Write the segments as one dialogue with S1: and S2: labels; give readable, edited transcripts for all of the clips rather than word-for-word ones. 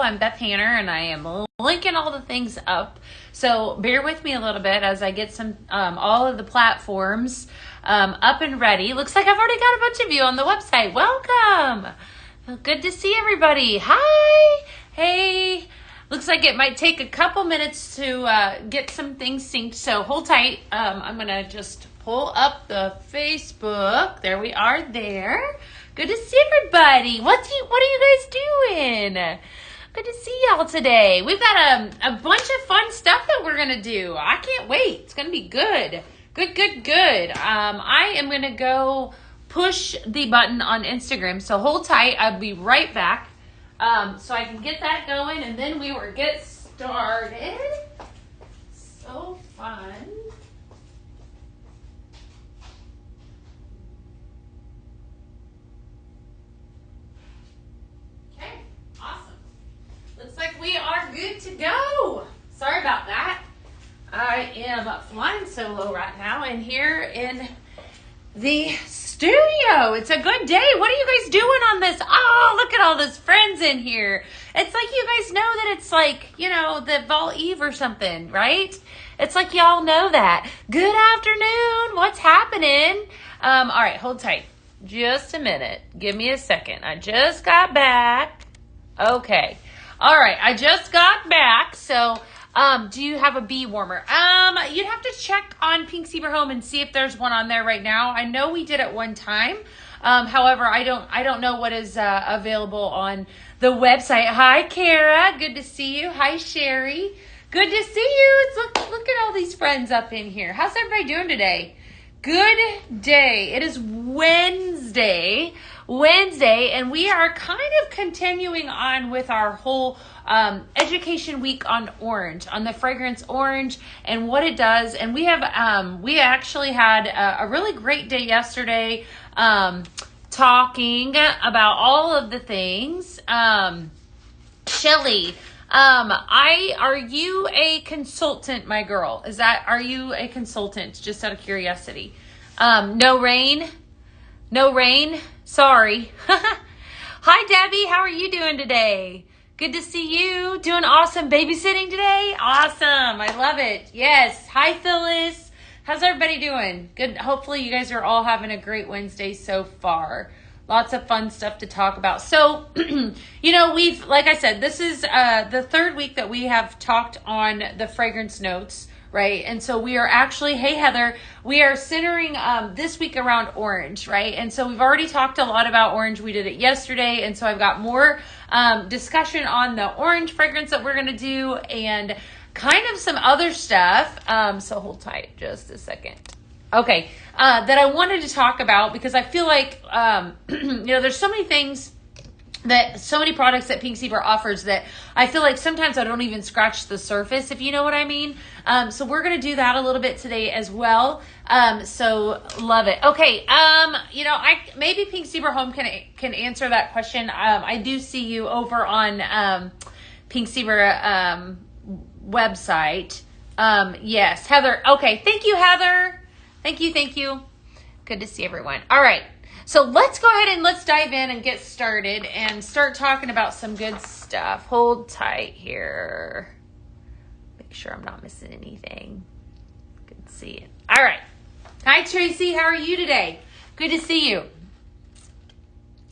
S1: I'm Beth Hanner, and I am linking all the things up. So bear with me a little bit as I get some all of the platforms up and ready. Looks like I've already got a bunch of you on the website. Welcome. Good to see everybody. Hi. Hey. Looks like it might take a couple minutes to get some things synced, so hold tight. I'm going to just pull up the Facebook. There we are there. Good to see everybody. What are you guys doing? Good to see y'all today. We've got a bunch of fun stuff that we're going to do. I can't wait. It's going to be good. Good. I am going to go push the button on Instagram, so hold tight. I'll be right back. So I can get that going, and then we will get started. So fun. Okay, awesome. Looks like we are good to go. Sorry about that. I am flying solo right now, and here in the studio. It's a good day. What are you guys doing on this? Oh, look at all those friends in here. It's like you guys know that it's like, the Vol Eve or something, right? It's like y'all know that. Good afternoon. What's happening? All right, hold tight. Just a minute. Give me a second. I just got back. Okay. All right, I just got back. So, do you have a bee warmer? You'd have to check on Pink Zebra Home and see if there's one on there right now. I know we did at one time. However, I don't know what is available on the website. Hi, Kara. Good to see you. Hi, Sherry. Good to see you. Look at all these friends up in here. How's everybody doing today? Good day. It is Wednesday, and we are kind of continuing on with our whole education week on orange, on the fragrance orange and what it does. And we actually had a really great day yesterday, talking about all of the things. Shelly, are you a consultant, my girl? Are you a consultant? Just out of curiosity. No rain. Sorry. Hi, Debbie. How are you doing today? Good to see you. Doing awesome. Babysitting today? Awesome. I love it. Yes. Hi, Phyllis. How's everybody doing? Good. Hopefully you guys are all having a great Wednesday so far. Lots of fun stuff to talk about. So, like I said, this is the third week that we have talked on the fragrance notes, right? And so we are actually, hey, Heather, we are centering this week around orange, right? And so we've already talked a lot about orange. We did it yesterday. And so I've got more discussion on the orange fragrance that we're going to do and kind of some other stuff. So hold tight just a second. Okay. That I wanted to talk about because I feel like, there's so many things so many products that Pink Zebra offers that I feel like sometimes I don't even scratch the surface, if you know what I mean. So we're going to do that a little bit today as well. So love it. Okay. Maybe Pink Zebra Home can answer that question. I do see you over on, Pink Zebra, website. Yes, Heather. Okay. Thank you, Heather. Thank you. Good to see everyone. All right. So let's go ahead and let's dive in and get started and start talking about some good stuff. Hold tight here. Make sure I'm not missing anything. Good to see you. All right. Hi, Tracy. How are you today? Good to see you.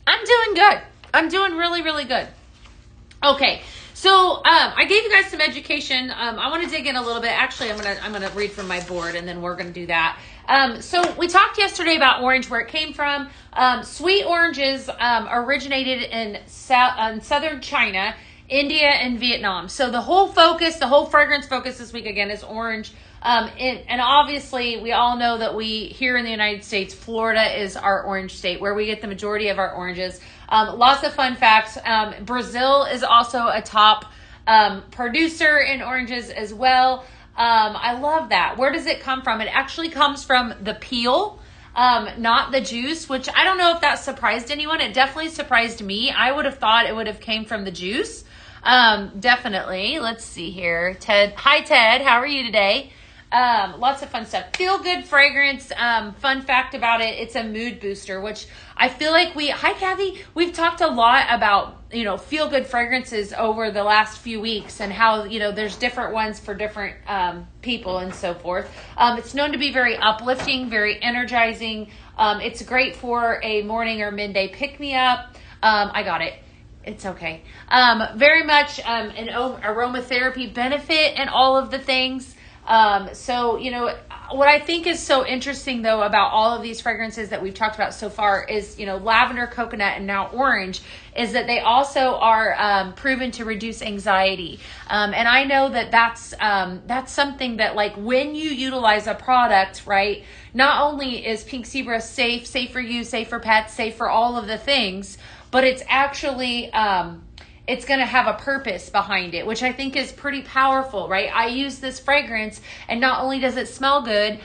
S1: I'm doing good. I'm doing really, really good. Okay. So I gave you guys some education. I want to dig in a little bit. Actually, I'm gonna read from my board, and then we're gonna do that. So we talked yesterday about orange, where it came from. Sweet oranges originated in southern China, India, and Vietnam. So the whole fragrance focus this week again is orange. And obviously, we all know that here in the United States, Florida is our orange state, where we get the majority of our oranges. Lots of fun facts. Brazil is also a top producer in oranges as well. I love that. Where does it come from? It actually comes from the peel, not the juice, which I don't know if that surprised anyone. It definitely surprised me. I would have thought it would have came from the juice. Definitely. Let's see here. Ted. Hi, Ted. How are you today? Lots of fun stuff. Feel good fragrance. Fun fact about it, it's a mood booster, which I feel like hi Kathy, we've talked a lot about feel good fragrances over the last few weeks, and how, there's different ones for different people and so forth. It's known to be very uplifting, very energizing. It's great for a morning or midday pick-me-up. I got it. It's okay. Very much an aromatherapy benefit and all of the things. So, what I think is so interesting, though, about all of these fragrances that we've talked about so far is, lavender, coconut, and now orange, is that they also are proven to reduce anxiety. And I know that that's something that, like, when you utilize a product, right, not only is Pink Zebra safe for you, safe for pets, safe for all of the things, but it's actually it's going to have a purpose behind it, which I think is pretty powerful, right? I use this fragrance, and not only does it smell good,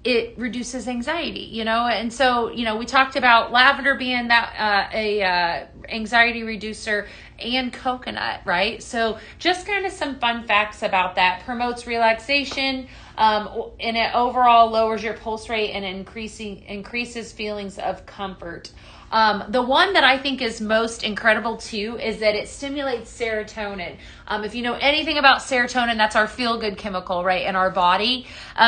S1: it reduces anxiety, and so, we talked about lavender being that anxiety reducer, and coconut, right? So just kind of some fun facts about that. Promotes relaxation, and it overall lowers your pulse rate and increases feelings of comfort. The one that I think is most incredible too is that it stimulates serotonin. If you know anything about serotonin, that's our feel-good chemical, right, in our body.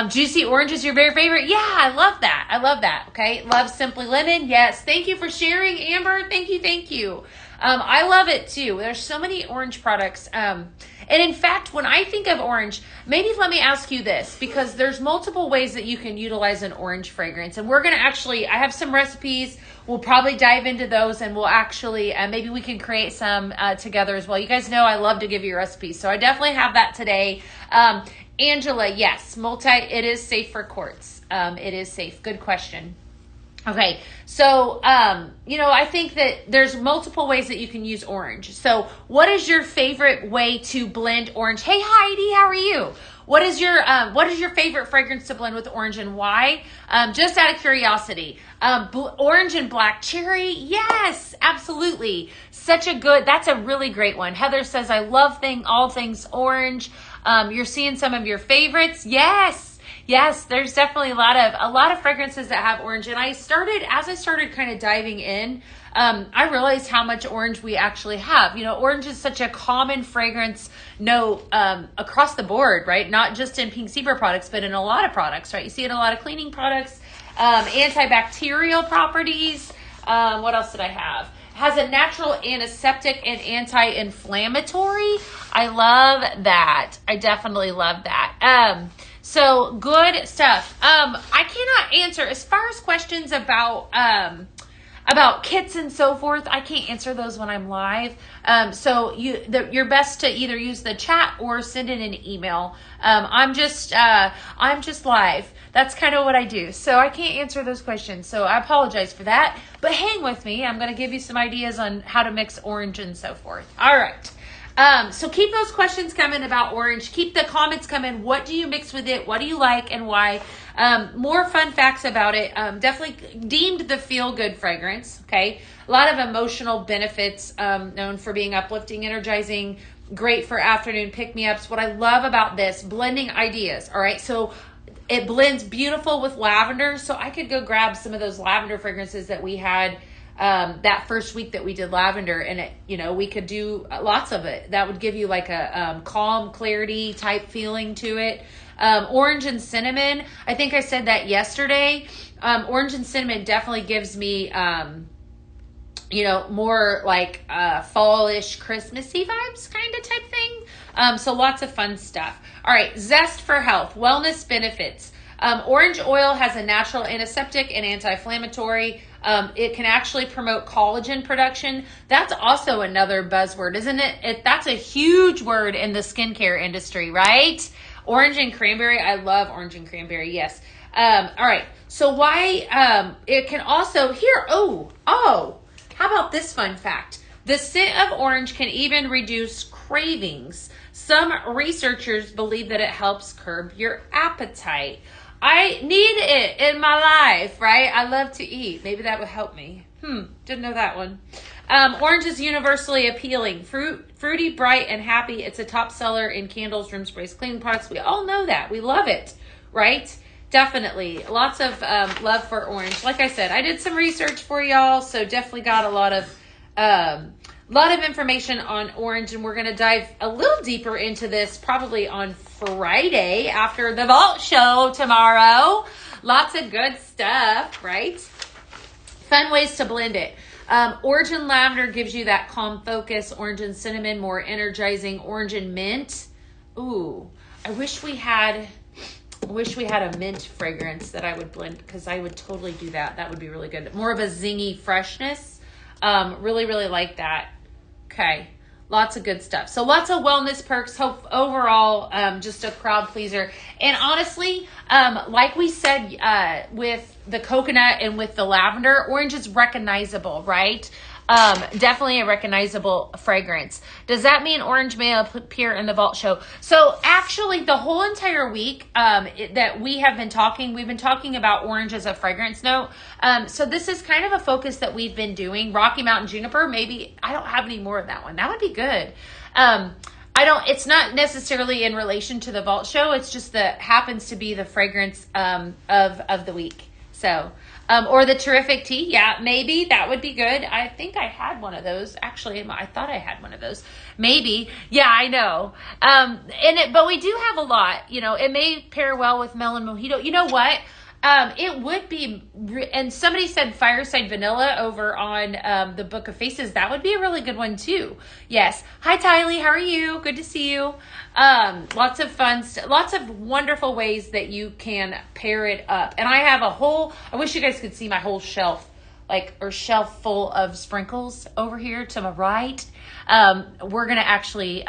S1: Juicy orange is your very favorite. Yeah, I love that. Okay. Love Simply Lemon. Yes. Thank you for sharing, Amber. Thank you. I love it too. There's so many orange products. And in fact, when I think of orange, maybe let me ask you this, because there's multiple ways that you can utilize an orange fragrance. And we're going to I have some recipes. We'll probably dive into those, and we'll actually, maybe we can create some together as well. You guys know I love to give you recipes, so I definitely have that today. Angela, yes, it is safe for quartz. It is safe. Good question. Okay, so, I think that there's multiple ways that you can use orange. So what is your favorite way to blend orange? Hey, Heidi, how are you? What is your favorite fragrance to blend with orange, and why? Just out of curiosity. Orange and black cherry. Yes, absolutely. That's a really great one. Heather says, I love all things orange. You're seeing some of your favorites. Yes, there's definitely a lot of fragrances that have orange. And as I started kind of diving in, I realized how much orange we actually have. Orange is such a common fragrance note across the board, right? Not just in Pink Zebra products, but in a lot of products, right? You see it in a lot of cleaning products, antibacterial properties. What else did I have? Has a natural antiseptic and anti-inflammatory. I love that. I definitely love that. So good stuff. I cannot answer as far as questions about kits and so forth. I can't answer those when I'm live. So you're best to either use the chat or send in an email. I'm just live. That's kind of what I do. So I can't answer those questions. So I apologize for that, but hang with me. I'm going to give you some ideas on how to mix orange and so forth. All right. So keep those questions coming about orange. Keep the comments coming. What do you mix with it? What do you like and why? More fun facts about it. Definitely deemed the feel-good fragrance. Okay. A lot of emotional benefits, known for being uplifting, energizing, great for afternoon pick-me-ups. What I love about this, blending ideas. All right. So it blends beautiful with lavender. So I could go grab some of those lavender fragrances that we had that first week that we did lavender, and we could do lots of it. That would give you like a calm, clarity type feeling to it. Orange and cinnamon. I think I said that yesterday. Orange and cinnamon definitely gives me, more like fallish, Christmassy vibes kind of type thing. So lots of fun stuff. All right. Zest for health, wellness benefits. Orange oil has a natural antiseptic and anti-inflammatory. It can actually promote collagen production. That's also another buzzword, isn't it? That's a huge word in the skincare industry, right? Orange and cranberry. I love orange and cranberry. Yes. All right. So why, it can also how about this fun fact? The scent of orange can even reduce cravings. Some researchers believe that it helps curb your appetite. I need it in my life, right? I love to eat. Maybe that would help me. Didn't know that one. Orange is universally appealing. Fruity, bright, and happy. It's a top seller in candles, room sprays, cleaning products. We all know that. We love it, right? Definitely. Lots of love for orange. Like I said, I did some research for y'all, so definitely got a lot A lot of information on orange, and we're going to dive a little deeper into this probably on Friday after the vault show tomorrow. Lots of good stuff, right? Fun ways to blend it. Orange and lavender gives you that calm focus. Orange and cinnamon, more energizing. Orange and mint. Ooh, I wish we had a mint fragrance that I would blend, because I would totally do that. That would be really good. More of a zingy freshness. Really, really like that. Okay. Lots of good stuff. So lots of wellness perks. Hope overall, just a crowd pleaser. And honestly, like we said, with the coconut and with the lavender, orange is recognizable, right? Definitely a recognizable fragrance. Does that mean orange may appear in the vault show? So actually the whole entire week, that we've been talking about orange as a fragrance note. So this is kind of a focus that we've been doing. Rocky Mountain Juniper, maybe I don't have any more of that one. That would be good. It's not necessarily in relation to the vault show. It's just that happens to be the fragrance, of the week. So, or the terrific tea. Yeah, maybe that would be good. I think I had one of those. Actually, I thought I had one of those. Maybe. Yeah, I know. But we do have a lot, it may pair well with melon mojito. You know what? It would be, and somebody said Fireside Vanilla over on the Book of Faces. That would be a really good one too. Yes. Hi, Tylee. How are you? Good to see you. Lots of fun, lots of wonderful ways that you can pair it up. And I have I wish you guys could see my whole shelf, shelf full of sprinkles over here to my right. We're going to actually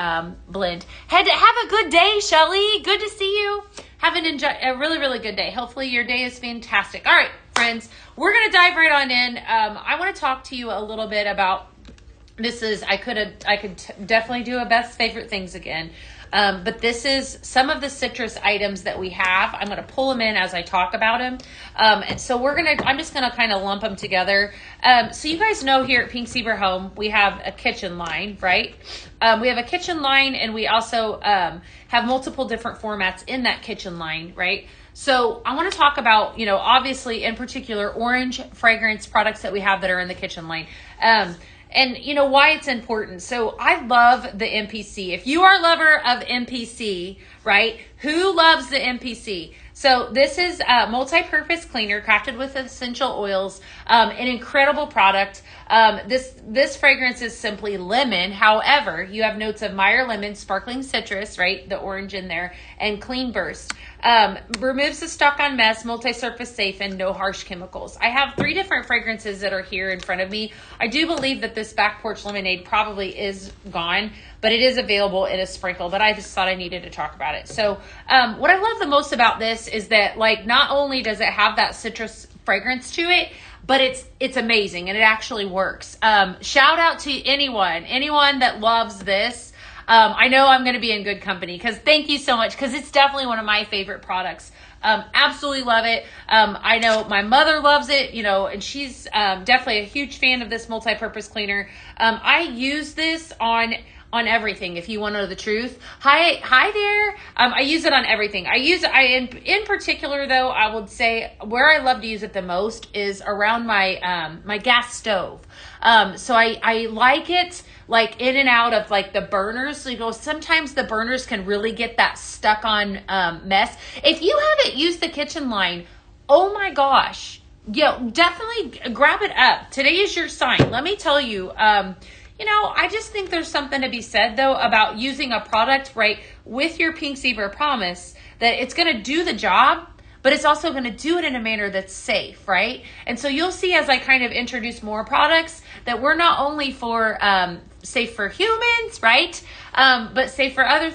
S1: blend. Have a good day, Shelly. Good to see you. Have a really, really good day. Hopefully your day is fantastic. All right, friends, we're going to dive right on in. I want to talk to you a little bit about I could definitely do a best favorite things again. But this is some of the citrus items that we have. I'm going to pull them in as I talk about them. And so I'm just going to kind of lump them together. So you guys know here at Pink Zebra Home, we have a kitchen line, right? We have a kitchen line, and we also have multiple different formats in that kitchen line, right? So I want to talk about, obviously in particular, orange fragrance products that we have that are in the kitchen line. And why it's important. So I love the MPC. If you are a lover of MPC, right? Who loves the MPC? So this is a multi-purpose cleaner crafted with essential oils, an incredible product. This fragrance is simply lemon. However, you have notes of Meyer lemon, sparkling citrus, right? The orange in there, and clean burst. Removes the stuck on mess, multi-surface safe, and no harsh chemicals. I have 3 different fragrances that are here in front of me. I do believe that this back porch lemonade probably is gone, but it is available in a sprinkle, but I just thought I needed to talk about it. So what I love the most about this is that not only does it have that citrus fragrance to it, but it's amazing and it actually works. Shout out to anyone that loves this. I know I'm going to be in good company, because thank you so much, because it's definitely one of my favorite products. Absolutely love it. I know my mother loves it, and she's definitely a huge fan of this multi-purpose cleaner. I use this on everything, if you want to know the truth. Hi there. I use it on everything. In particular though, I would say where I love to use it the most is around my my gas stove. So I like it in and out of the burners. So sometimes the burners can really get that stuck on mess. If you haven't used the kitchen line, oh my gosh, definitely grab it up. Today is your sign. Let me tell you, I just think there's something to be said, though, about using a product, right, with your Pink Zebra promise that it's going to do the job, but it's also going to do it in a manner that's safe, right? And so you'll see as I kind of introduce more products that we're not only for safe for humans, right, but safe for other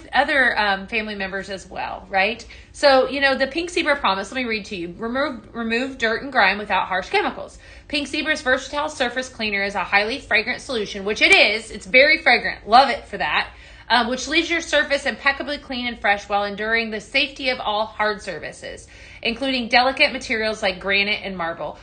S1: family members as well, right? So, the Pink Zebra promise, let me read to you. Remove dirt and grime without harsh chemicals. Pink Zebra's versatile surface cleaner is a highly fragrant solution, which it is. It's very fragrant. Love it for that. Which leaves your surface impeccably clean and fresh while enduring the safety of all hard surfaces, including delicate materials like granite and marble.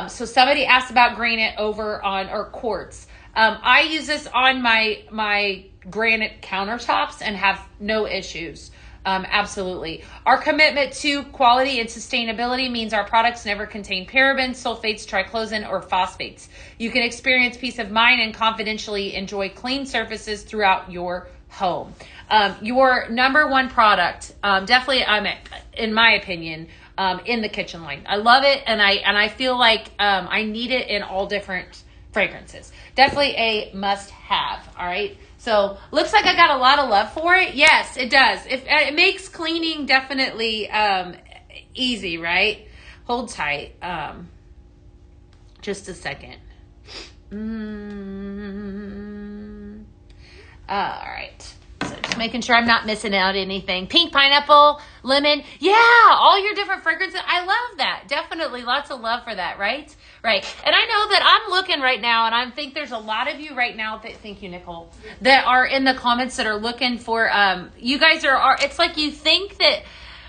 S1: So somebody asked about granite or quartz. I use this on my granite countertops and have no issues. Absolutely. Our commitment to quality and sustainability means our products never contain parabens, sulfates, triclosan, or phosphates. You can experience peace of mind and confidentially enjoy clean surfaces throughout your home. Your number one product, definitely, in my opinion, in the kitchen line. I love it, and I feel like I need it in all different fragrances. Definitely a must-have. All right. So looks like I got a lot of love for it. Yes, it does. It makes cleaning definitely easy, right? Hold tight. Just a second. All right. So just making sure I'm not missing out anything. Pink pineapple, lemon. Yeah, all your different fragrances. I love that. Definitely lots of love for that, right? Right. And I know that I'm looking right now, and I think there's a lot of you right now that, thank you, Nicole, that are in the comments that are looking for, you guys are, it's like you think that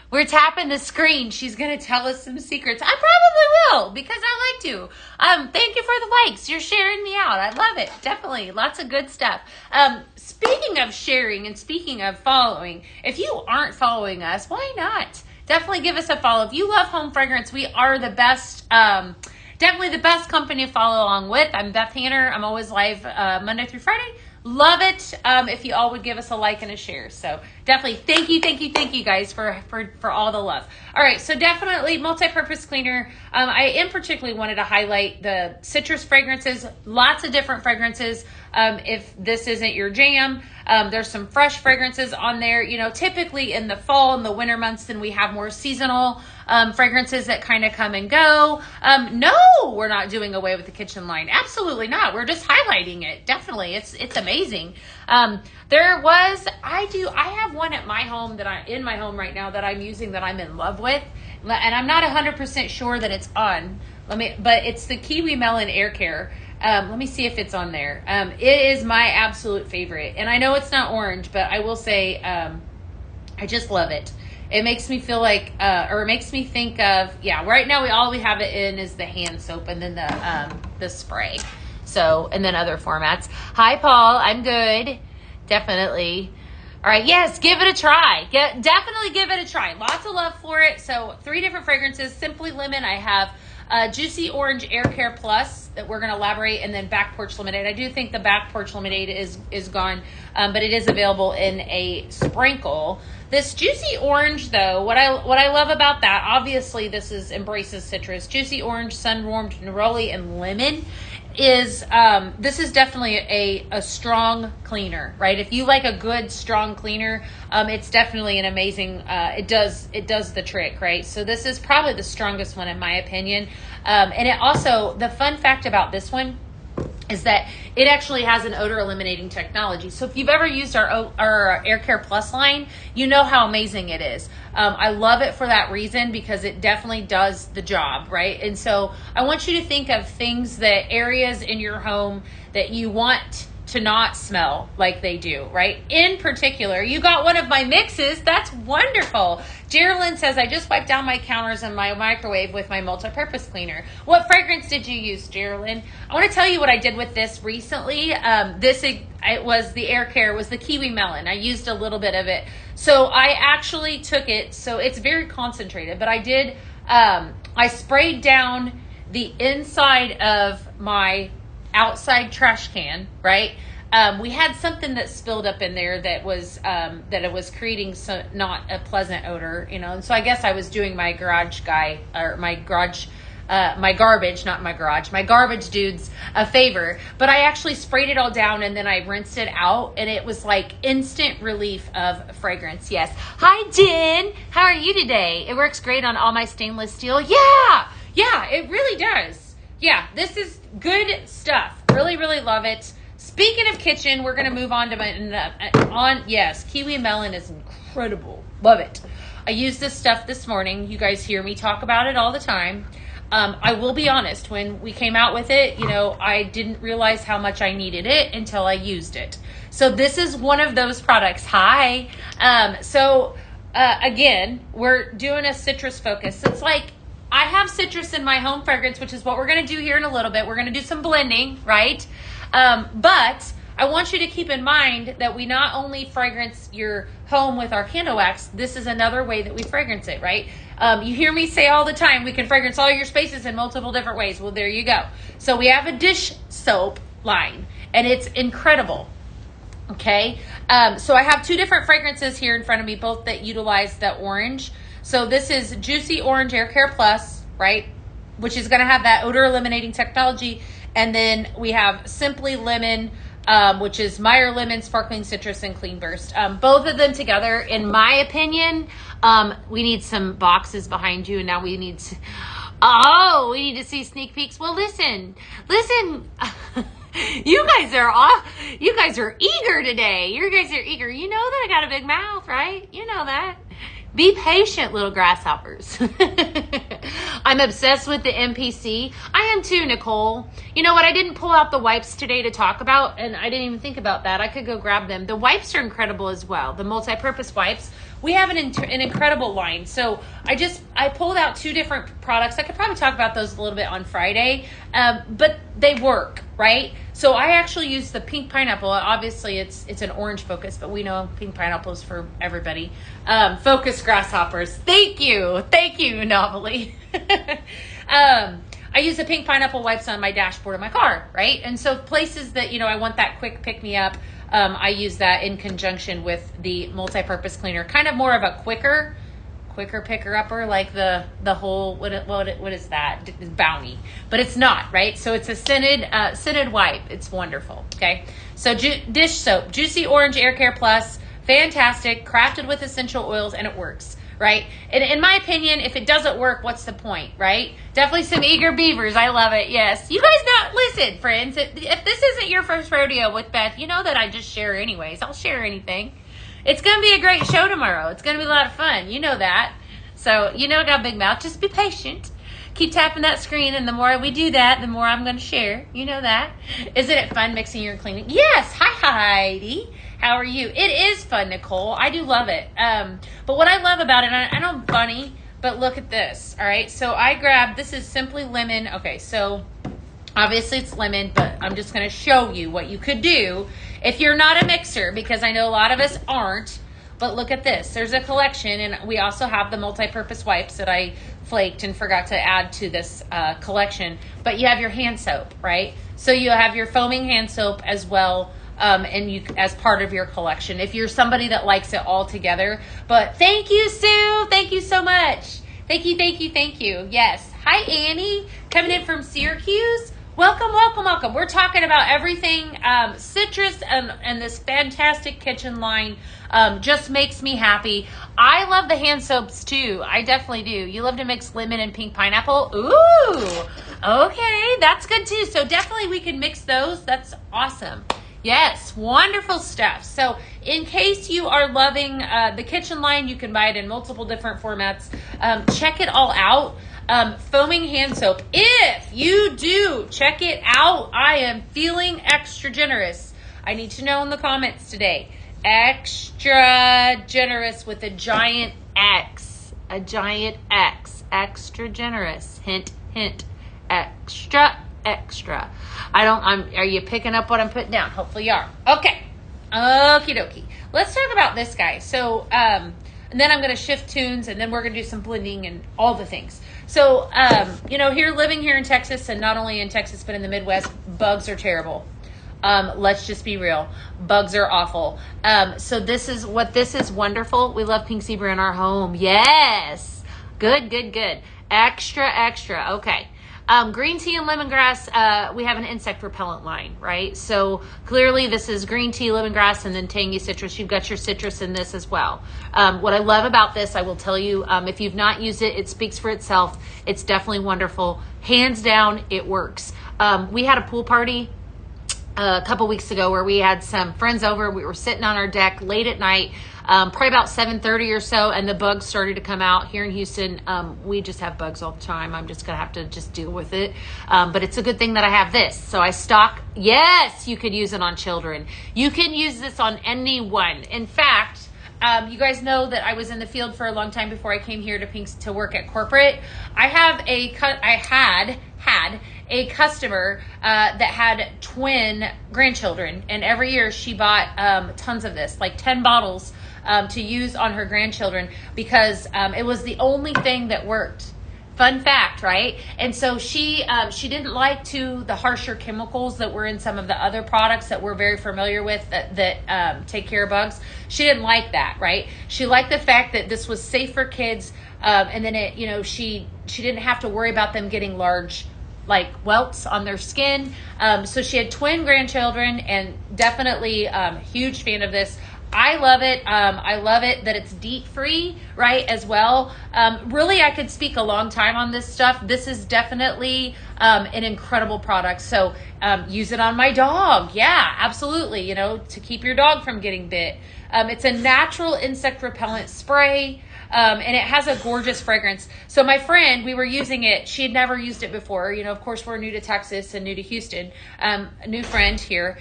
S1: we're tapping the screen. She's going to tell us some secrets. I probably will, because I like to. Thank you for the likes. You're sharing me out. I love it. Definitely. Lots of good stuff. Speaking of sharing and speaking of following, if you aren't following us, why not? Definitely give us a follow. If you love home fragrance, we are the best, definitely the best company to follow along with. I'm Beth Hanner. I'm always live Monday through Friday. Love it if you all would give us a like and a share. So definitely thank you guys for all the love. All right, so definitely multi-purpose cleaner. I in particularly wanted to highlight the citrus fragrances, lots of different fragrances. If this isn't your jam, there's some fresh fragrances on there. You know, typically in the fall and the winter months, then we have more seasonal fragrances that kind of come and go. No, we're not doing away with the kitchen line. Absolutely not. We're just highlighting it. Definitely. It's amazing. I have one at my home in my home right now that I'm using that I'm in love with. And I'm not 100% sure that it's on. But it's the Kiwi Melon Air Care. Let me see if it's on there. It is my absolute favorite. And I know it's not orange, but I will say, I just love it. It makes me feel like, or it makes me think of, right now all we have it in is the hand soap and then the spray. So, and then other formats. Hi, Paul. I'm good. Definitely. All right. Yes. Give it a try. Definitely give it a try. Lots of love for it. So 3 different fragrances. Simply Lemon. I have Juicy Orange Air Care Plus that we're going to elaborate, and then Back Porch Lemonade. I do think the Back Porch Lemonade is gone, but it is available in a sprinkle. This Juicy Orange, though, what I love about that, obviously this embraces citrus. Juicy Orange, Sun-Warmed Neroli, and Lemon is this is definitely a strong cleaner, right? If you like a good strong cleaner, it's definitely an amazing it does the trick, right? So this is probably the strongest one in my opinion. And it also, the fun fact about this one is that it actually has an odor eliminating technology. So if you've ever used our Air Care Plus line, you know how amazing it is. I love it for that reason, because it definitely does the job, right? And so I want you to think of areas in your home that you want to not smell like they do, right? In particular, you got one of my mixes. That's wonderful. Geraldine says, I just wiped down my counters and my microwave with my multi-purpose cleaner. What fragrance did you use, Geraldine? I want to tell you what I did with this recently. It was the Air Care, it was the Kiwi Melon. I used a little bit of it. So I actually took it, so it's very concentrated, but I did, I sprayed down the inside of my outside trash can, right? We had something that spilled up in there that was that it was creating not a pleasant odor, you know. And so I guess I was doing my garbage dudes a favor. But I actually sprayed it all down and then I rinsed it out, and it was like instant relief of fragrance. Yes. Hi, Jen. How are you today? It works great on all my stainless steel. Yeah, it really does. Yeah, this is good stuff. Really, really love it. Speaking of kitchen, we're going to move on to yes, Kiwi Melon is incredible. Love it. I used this stuff this morning. You guys hear me talk about it all the time. I will be honest, when we came out with it, you know, I didn't realize how much I needed it until I used it. So this is one of those products. Hi. Again, we're doing a citrus focus. It's like, I have citrus in my home fragrance, which is what we're going to do here in a little bit. We're going to do some blending, right? But I want you to keep in mind that we not only fragrance your home with our candle wax, this is another way that we fragrance it, right? You hear me say all the time, we can fragrance all your spaces in multiple different ways. Well, there you go. So we have a dish soap line, and it's incredible. Okay, so I have two different fragrances here in front of me, both that utilize the orange. So this is Juicy Orange Air Care Plus, right? Which is going to have that odor eliminating technology. And then we have Simply Lemon, which is Meyer Lemon, Sparkling Citrus, and Clean Burst. Both of them together, in my opinion, we need some boxes behind you. And now we need to, we need to see sneak peeks. Well, listen. You guys are eager today. You guys are eager. You know that I got a big mouth, right? You know that. Be patient, little grasshoppers. I'm obsessed with the MPC. I am too, Nicole. You know what? I didn't pull out the wipes today to talk about, and I didn't even think about that. I could go grab them. The wipes are incredible as well. The multi-purpose wipes. We have an incredible line. So I pulled out two different products. I could probably talk about those a little bit on Friday, but they work, right? So I actually use the pink pineapple. Obviously, it's an orange focus, but we know pink pineapple is for everybody. Focus grasshoppers. Thank you, Novelly. I use the pink pineapple wipes on my dashboard of my car, right? And so places that, I want that quick pick-me-up, I use that in conjunction with the multi-purpose cleaner. Kind of more of a quicker picker-upper, like the whole, what is that? It's Bounty. But it's not, right? So it's a scented wipe. It's wonderful, okay? So dish soap, Juicy Orange Air Care Plus, fantastic, crafted with essential oils, and it works. Right? And in my opinion, if it doesn't work, what's the point, right? Definitely some eager beavers. I love it. Yes. You guys listen, friends. If this isn't your first rodeo with Beth, you know that I just share anyways. I'll share anything. It's going to be a great show tomorrow. It's going to be a lot of fun. You know that. So, I got a big mouth. Just be patient. Keep tapping that screen, and the more we do that, the more I'm going to share. You know that. Isn't it fun mixing your cleaning? Yes. Hi, Heidi. How are you? It is fun, Nicole. I do love it. But what I love about it, I know I'm funny, but look at this. All right. So I grabbed, this is Simply Lemon. Okay. So obviously it's lemon, but I'm just going to show you what you could do if you're not a mixer, because I know a lot of us aren't. But look at this. There's a collection, and we also have the multi-purpose wipes that I flaked and forgot to add to this collection. But you have your hand soap, right? So you have your foaming hand soap as well. And you as part of your collection, if you're somebody that likes it all together. But thank you, Sue. Thank you so much. Thank you. Yes. Hi, Annie, coming in from Syracuse. Welcome. We're talking about everything citrus and this fantastic kitchen line. Just makes me happy. I love the hand soaps too. I definitely do. You love to mix lemon and pink pineapple. Ooh, okay, that's good too. So definitely we can mix those. That's awesome. Yes, wonderful stuff. So in case you are loving the kitchen line, you can buy it in multiple different formats. Check it all out. Foaming hand soap. If you do, check it out. I am feeling extra generous. I need to know in the comments today. Extra generous with a giant X. A giant X. Extra generous. Hint, hint. Extra. Are you picking up what I'm putting down? Hopefully you are. Okay. Okie dokie. Let's talk about this guy. So, and then I'm going to shift tunes, and then we're going to do some blending and all the things. So, living here in Texas, and not only in Texas, but in the Midwest, bugs are terrible. Let's just be real. Bugs are awful. So this is wonderful. We love pink zebra in our home. Yes. Good. Extra. Okay. Green tea and lemongrass, we have an insect repellent line, right? So clearly this is green tea, lemongrass, and then tangy citrus. You've got your citrus in this as well. What I love about this, I will tell you, if you've not used it, it speaks for itself. It's definitely wonderful. Hands down, it works. We had a pool party a couple weeks ago where we had some friends over. We were sitting on our deck late at night, probably about 7:30 or so, and the bugs started to come out here in Houston. We just have bugs all the time. I'm just gonna have to just deal with it. But it's a good thing that I have this. So I stock. Yes, you could use it on children. You can use this on anyone. In fact, you guys know that I was in the field for a long time before I came here to work at corporate. I had a customer that had twin grandchildren, and every year she bought tons of this, like 10 bottles to use on her grandchildren, because it was the only thing that worked. Fun fact, right? And so she didn't like the harsher chemicals that were in some of the other products that we're very familiar with that take care of bugs. She didn't like that, right? She liked the fact that this was safe for kids, and then she didn't have to worry about them getting large, like, welts on their skin. So she had twin grandchildren, and definitely huge fan of this. I love it. I love it that it's DEET free, right, as well. Really, I could speak a long time on this stuff. This is definitely an incredible product. So use it on my dog. Yeah, absolutely. To keep your dog from getting bit. It's a natural insect repellent spray. And it has a gorgeous fragrance. So my friend, we were using it. She had never used it before. Of course, we're new to Texas and new to Houston. A new friend here.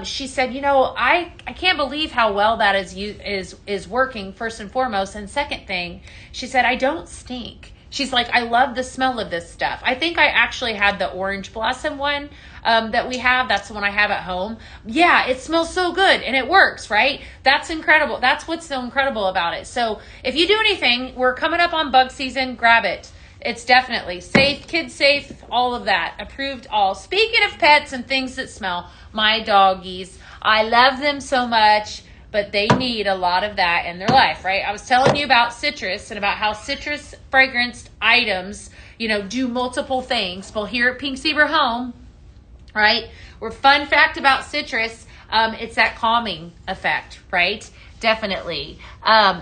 S1: She said, I can't believe how well that is working, first and foremost. And second thing, she said, I don't stink. She's like, I love the smell of this stuff. I think I actually had the orange blossom one that we have. That's the one I have at home. Yeah, it smells so good and it works, right? That's incredible. That's what's so incredible about it. So if you do anything, we're coming up on bug season, grab it. It's definitely safe, kid safe, all of that. Approved all. Speaking of pets and things that smell, my doggies, I love them so much. But they need a lot of that in their life, right? I was telling you about citrus and about how citrus fragranced items, do multiple things. Well, here at Pink Zebra Home, right, fun fact about citrus, it's that calming effect, right? Definitely.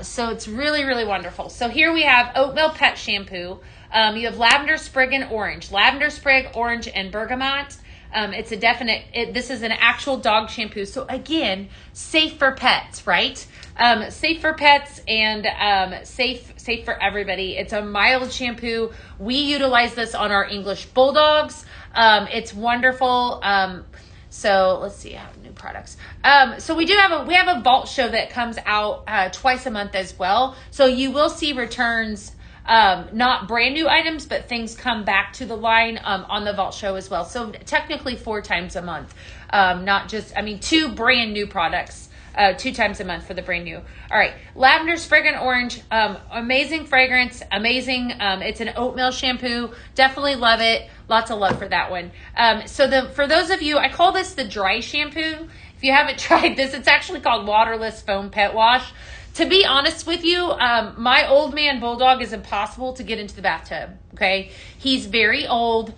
S1: So it's really, really wonderful. So here we have oatmeal pet shampoo. You have lavender sprig and orange. Lavender sprig, orange, and bergamot. It's a definite, this is an actual dog shampoo. So again, safe for pets, right? Safe for pets and safe for everybody. It's a mild shampoo. We utilize this on our English bulldogs. It's wonderful. So let's see, I have new products. So we have a vault show that comes out twice a month as well. So you will see returns. Not brand new items, but things come back to the line on the vault show as well. So technically 4 times a month, not just, 2 brand new products, 2 times a month for the brand new. All right. Lavender, sprig, and orange. Amazing fragrance. Amazing. It's an oatmeal shampoo. Definitely love it. Lots of love for that one. For those of you, I call this the dry shampoo. If you haven't tried this, it's actually called waterless foam pet wash. To be honest with you, my old man bulldog is impossible to get into the bathtub, okay? He's very old,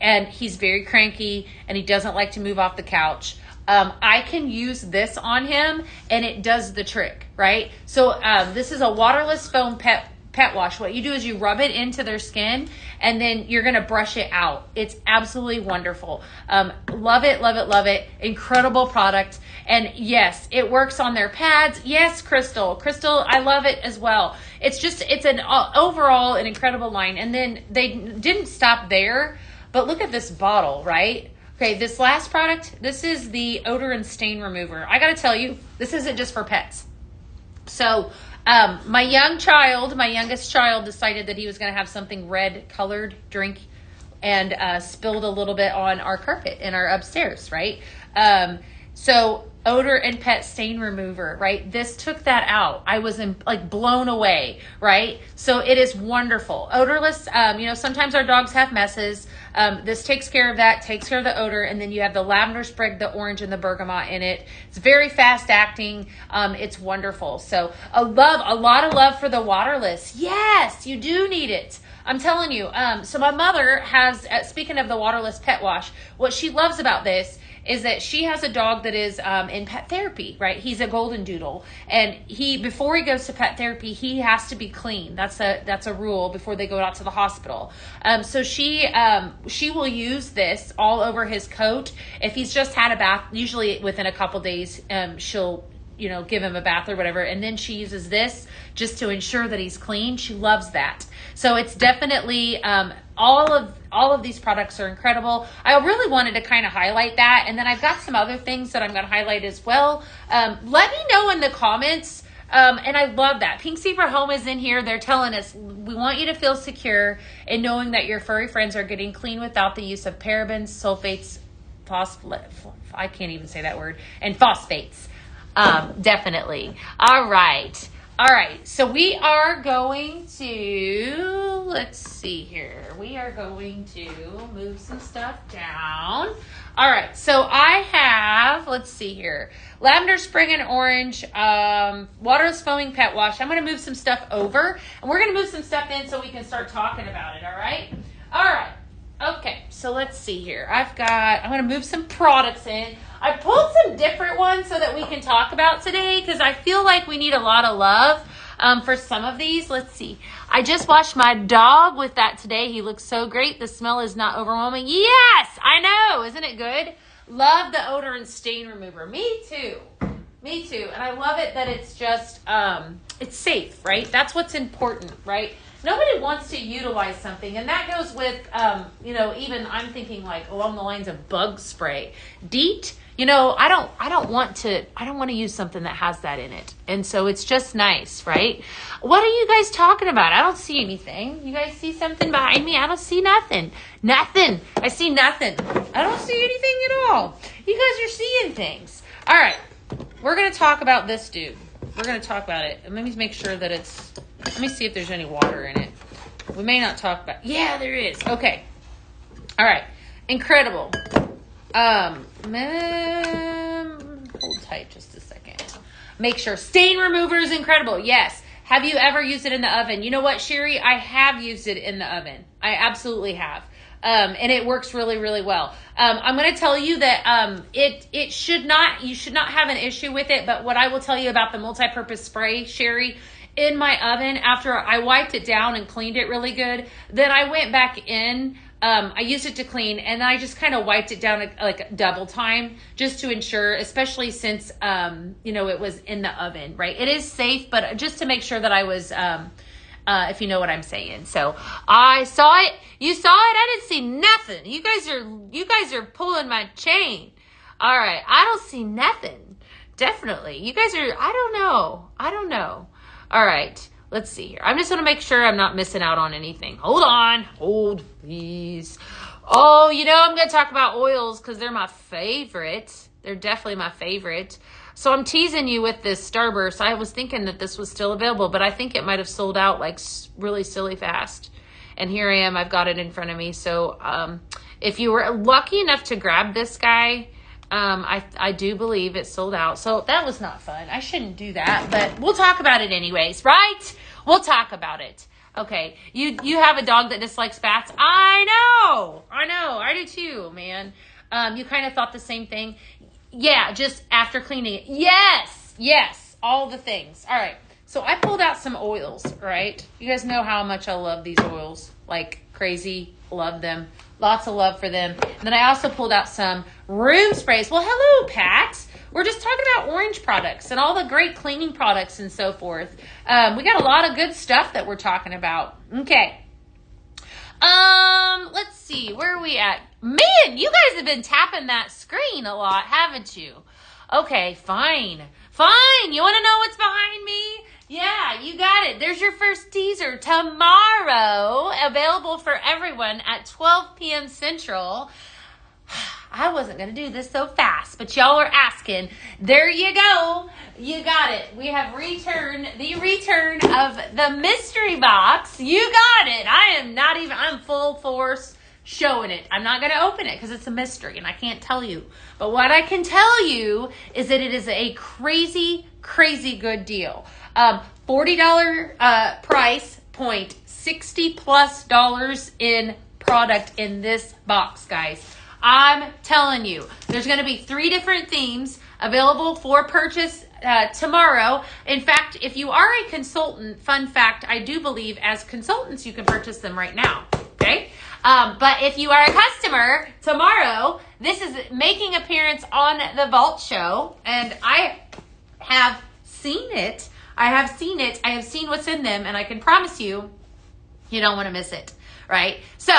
S1: and he's very cranky, and he doesn't like to move off the couch. I can use this on him, and it does the trick, right? So this is a waterless foam pet wash. What you do is you rub it into their skin, and then you're going to brush it out. It's absolutely wonderful. Love it, love it, love it. Incredible product. And yes, it works on their pads. Yes, Crystal, I love it as well. It's an overall an incredible line. And then they didn't stop there, but look at this bottle, right? Okay, this last product, this is the odor and stain remover. I got to tell you, this isn't just for pets. So my youngest child decided that he was going to have something red colored drink, and spilled a little bit on our carpet in our upstairs, right? So odor and pet stain remover, right? This took that out. I was blown away, right? So it is wonderful. Odorless, sometimes our dogs have messes. This takes care of that, takes care of the odor, and then you have the lavender sprig, the orange, and the bergamot in it. It's very fast acting. It's wonderful. So a lot of love for the waterless. Yes, you do need it. I'm telling you. So my mother has, speaking of the waterless pet wash, what she loves about this is that she has a dog that is in pet therapy, right? He's a golden doodle, and before he goes to pet therapy, he has to be clean. That's a rule before they go out to the hospital. So she will use this all over his coat. If he's just had a bath, usually within a couple days, she'll give him a bath or whatever, and then she uses this just to ensure that he's clean. She loves that. So it's definitely all of these products are incredible. I really wanted to kind of highlight that, and then I've got some other things that I'm going to highlight as well. Let me know in the comments And I love that. Pink Sea for Home is in here. They're telling us, we want you to feel secure in knowing that your furry friends are getting clean without the use of parabens, sulfates, I can't even say that word, and phosphates. Definitely. All right. So we are going to, let's see here. We are going to move some stuff down. All right. So I have, let's see here, lavender, spring, and orange, waterless foaming pet wash. I'm going to move some stuff over, and we're going to move some stuff in so we can start talking about it. All right. Okay. So let's see here. I'm going to move some products in. I pulled some different ones so that we can talk about today because I feel like we need a lot of love for some of these. Let's see. I just washed my dog with that today. He looks so great. The smell is not overwhelming. Yes, I know. Isn't it good? Love the odor and stain remover. Me too. And I love it that it's just, it's safe, right? That's what's important, right? Nobody wants to utilize something, and that goes with, even I'm thinking like along the lines of bug spray. DEET, I don't want to use something that has that in it. And so it's just nice, right? What are you guys talking about? I don't see anything. You guys see something behind me? I don't see nothing. I see nothing. I don't see anything at all. You guys are seeing things. All right. We're going to talk about this dude. We're going to talk about it. And let me make sure that let me see if there's any water in it. We may not talk about, yeah, there is. Okay. All right. Incredible. Hold tight just a second. Make sure. Stain remover is incredible. Yes. Have you ever used it in the oven? You know what, Sherry? I have used it in the oven. I absolutely have. And it works really, really well. I'm going to tell you that you should not have an issue with it. But what I will tell you about the multi-purpose spray, Sherry, in my oven, after I wiped it down and cleaned it really good, then I went back in. I used it to clean, and I just kind of wiped it down like double time just to ensure, especially since, it was in the oven, right? It is safe, but just to make sure that I was, if you know what I'm saying. So I saw it. You saw it. I didn't see nothing. You guys are pulling my chain. All right. I don't see nothing. Definitely. You guys are, I don't know. All right. Let's see here. I'm just going to make sure I'm not missing out on anything. Hold, please. Oh, I'm going to talk about oils because they're my favorite. They're definitely my favorite. So I'm teasing you with this Starburst. I was thinking that this was still available, but I think it might have sold out like really silly fast. And here I am. I've got it in front of me. So if you were lucky enough to grab this guy, I do believe it sold out. So that was not fun. I shouldn't do that, but we'll talk about it anyways, right? We'll talk about it. Okay. You have a dog that dislikes bats. I know. I do too, man. You kind of thought the same thing. Yeah. Just after cleaning it. Yes. All the things. All right. So I pulled out some oils, right? You guys know how much I love these oils, like crazy. Love them. Lots of love for them. And then I also pulled out some room sprays. Well, hello, Pat. We're just talking about orange products and all the great cleaning products and so forth. We got a lot of good stuff that we're talking about. Okay. Let's see. Where are we at? Man, you guys have been tapping that screen a lot, haven't you? Okay, fine. You want to know what's behind me? Yeah, you got it. There's your first teaser tomorrow, available for everyone at 12 p.m. Central. I wasn't going to do this so fast, but y'all are asking. There you go. You got it. We have the return of the mystery box. You got it. I'm full force showing it. I'm not going to open it because it's a mystery and I can't tell you. But what I can tell you is that it is a crazy, crazy good deal. $40 price point, $60+ in product in this box, guys. I'm telling you, there's going to be 3 different themes available for purchase tomorrow. In fact, if you are a consultant, fun fact, I do believe as consultants you can purchase them right now. Okay. But if you are a customer tomorrow, this is making appearance on the Vault Show, and I have seen it. I have seen what's in them, and I can promise you, you don't want to miss it, right? So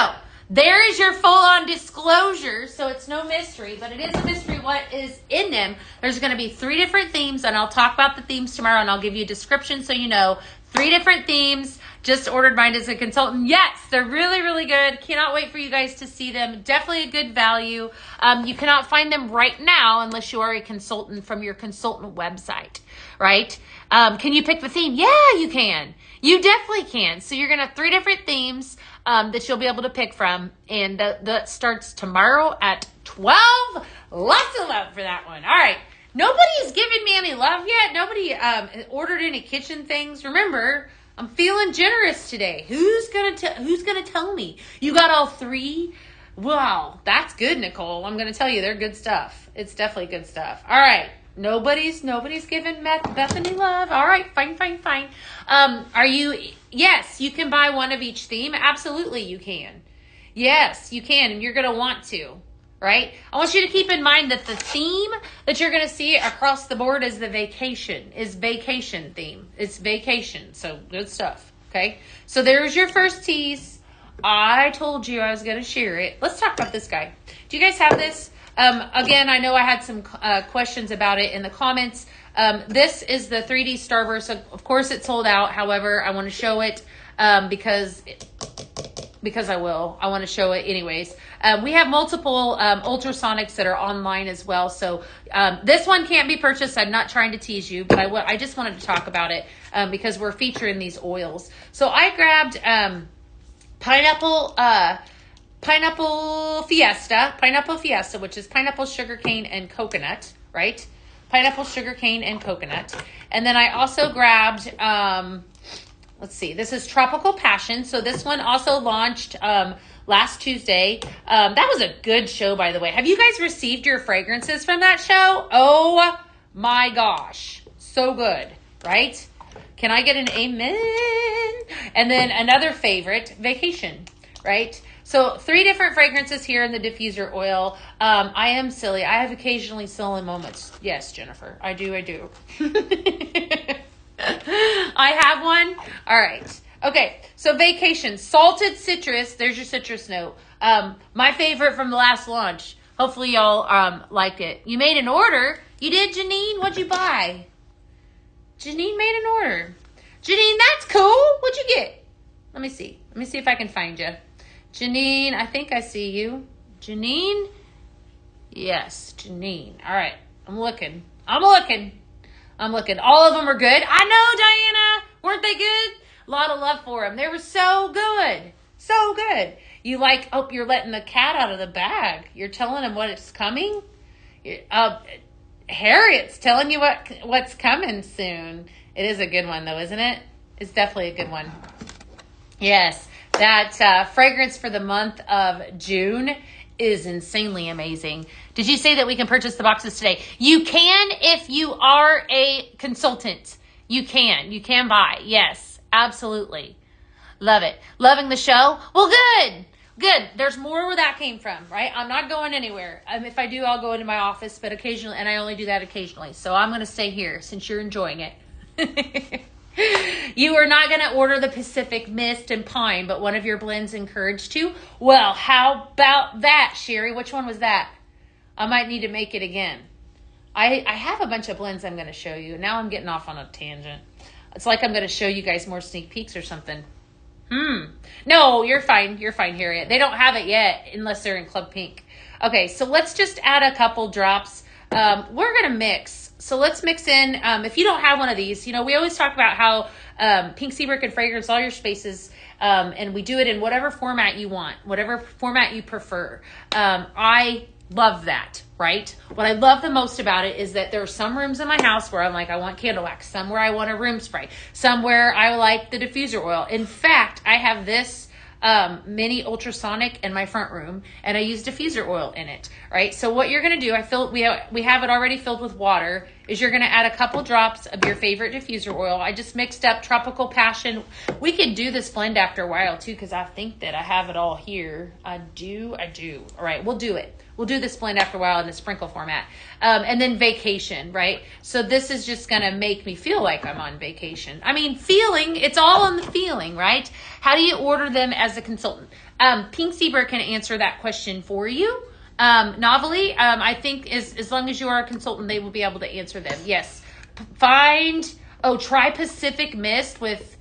S1: there is your full-on disclosure. So it's no mystery, but it is a mystery what is in them. There's going to be 3 different themes, and I'll talk about the themes tomorrow, and I'll give you a description so you know. 3 different themes. Just ordered mine as a consultant. Yes, they're really, really good. Cannot wait for you guys to see them. Definitely a good value. You cannot find them right now unless you are a consultant from your consultant website, right? Can you pick the theme? Yeah, you can. You definitely can. So you're going to have 3 different themes that you'll be able to pick from. And that starts tomorrow at 12. Lots of love for that one. All right. Nobody's given me any love yet. Nobody ordered any kitchen things. Remember, I'm feeling generous today. Who's gonna tell me? You got all 3? Wow, that's good, Nicole. I'm gonna tell you, they're good stuff. It's definitely good stuff. All right. Nobody's giving Bethany love. All right, fine. Yes, you can buy one of each theme. Absolutely, you can. Yes, you can, and you're gonna want to. Right? I want you to keep in mind that the theme that you're going to see across the board is vacation theme. It's vacation. So good stuff. Okay. So there's your first tease. I told you I was going to share it. Let's talk about this guy. Do you guys have this? Again, I know I had some questions about it in the comments. This is the 3D Starburst. So of course it's sold out. However, I want to show it because I want to show it anyways. We have multiple ultrasonics that are online as well. So this one can't be purchased. I'm not trying to tease you, but I just wanted to talk about it because we're featuring these oils. So I grabbed pineapple fiesta, which is pineapple, sugarcane, and coconut, right? Pineapple, sugarcane, and coconut. And then I also grabbed let's see. This is Tropical Passion. So this one also launched last Tuesday. That was a good show, by the way. Have you guys received your fragrances from that show? Oh my gosh. So good, right? Can I get an amen? And then another favorite, Vacation, right? So 3 different fragrances here in the diffuser oil. I am silly. I have occasionally silly moments. Yes, Jennifer. I do. I have one. All right. Okay. So Vacation, salted citrus. There's your citrus note. My favorite from the last launch. Hopefully y'all liked it. You made an order. You did, Janine? What'd you buy? Janine made an order. Janine, that's cool. What'd you get? Let me see. Let me see if I can find you. Janine, I think I see you. Janine? Yes, Janine. All right. I'm looking. All of them are good. I know, Diana. Weren't they good? A lot of love for them. They were so good. So good. You you're letting the cat out of the bag. You're telling him what it's coming. Harriet's telling you what's coming soon. It is a good one, though, isn't it? It's definitely a good one. Yes, that fragrance for the month of June is insanely amazing. Did you say that we can purchase the boxes today? You can if you are a consultant. You can buy. Yes, absolutely. Love it. Loving the show? Well, good. There's more where that came from, right? I'm not going anywhere. If I do, I'll go into my office, but occasionally, and I only do that occasionally. So I'm going to stay here since you're enjoying it. You are not going to order the Pacific Mist and Pine, but one of your blends encouraged to. Well, how about that, Sherry? Which one was that? I might need to make it again. I have a bunch of blends I'm going to show you. Now I'm getting off on a tangent. It's like I'm going to show you guys more sneak peeks or something. No, you're fine. You're fine, Harriet. They don't have it yet unless they're in Club Pink. Okay, so let's just add a couple drops. We're going to mix. So let's mix in, if you don't have one of these, we always talk about how Pink Sea Brick and Fragrance all your spaces, and we do it in whatever format you want, whatever format you prefer. I love that, right? What I love the most about it is that there are some rooms in my house where I'm like, I want candle wax, some where I want a room spray, some where I like the diffuser oil. In fact, I have this mini ultrasonic in my front room, and I use diffuser oil in it, right? So what you're going to do, we have it already filled with water, is you're going to add a couple drops of your favorite diffuser oil. I just mixed up Tropical Passion. We could do this blend after a while too, because I think that I have it all here. I do. All right, we'll do it. We'll do this blend after a while in a sprinkle format. And then Vacation, right? So this is just going to make me feel like I'm on vacation. I mean, feeling, it's all on the feeling, right? How do you order them as a consultant? Pink Zebra can answer that question for you. Novelly, I think as long as you are a consultant, they will be able to answer them. Yes. Try Pacific Mist with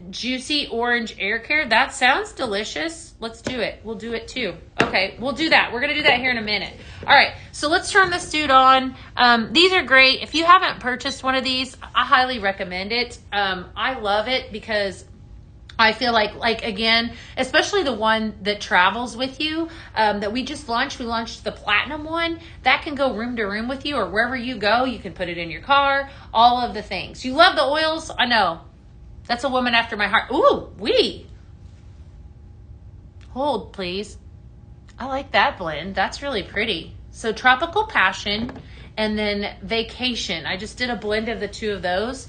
S1: juicy orange air care. That sounds delicious. Let's do it. We'll do it too. Okay, we'll do that. We're going to do that here in a minute. All right, so let's turn this dude on. These are great. If you haven't purchased one of these, I highly recommend it. I love it because I feel like again, especially the one that travels with you, that we just launched. We launched the Platinum one. That can go room to room with you or wherever you go. You can put it in your car, all of the things. You love the oils? I know. That's a woman after my heart. Ooh, hold, please. I like that blend. That's really pretty. So Tropical Passion and then Vacation. I just did a blend of the two of those.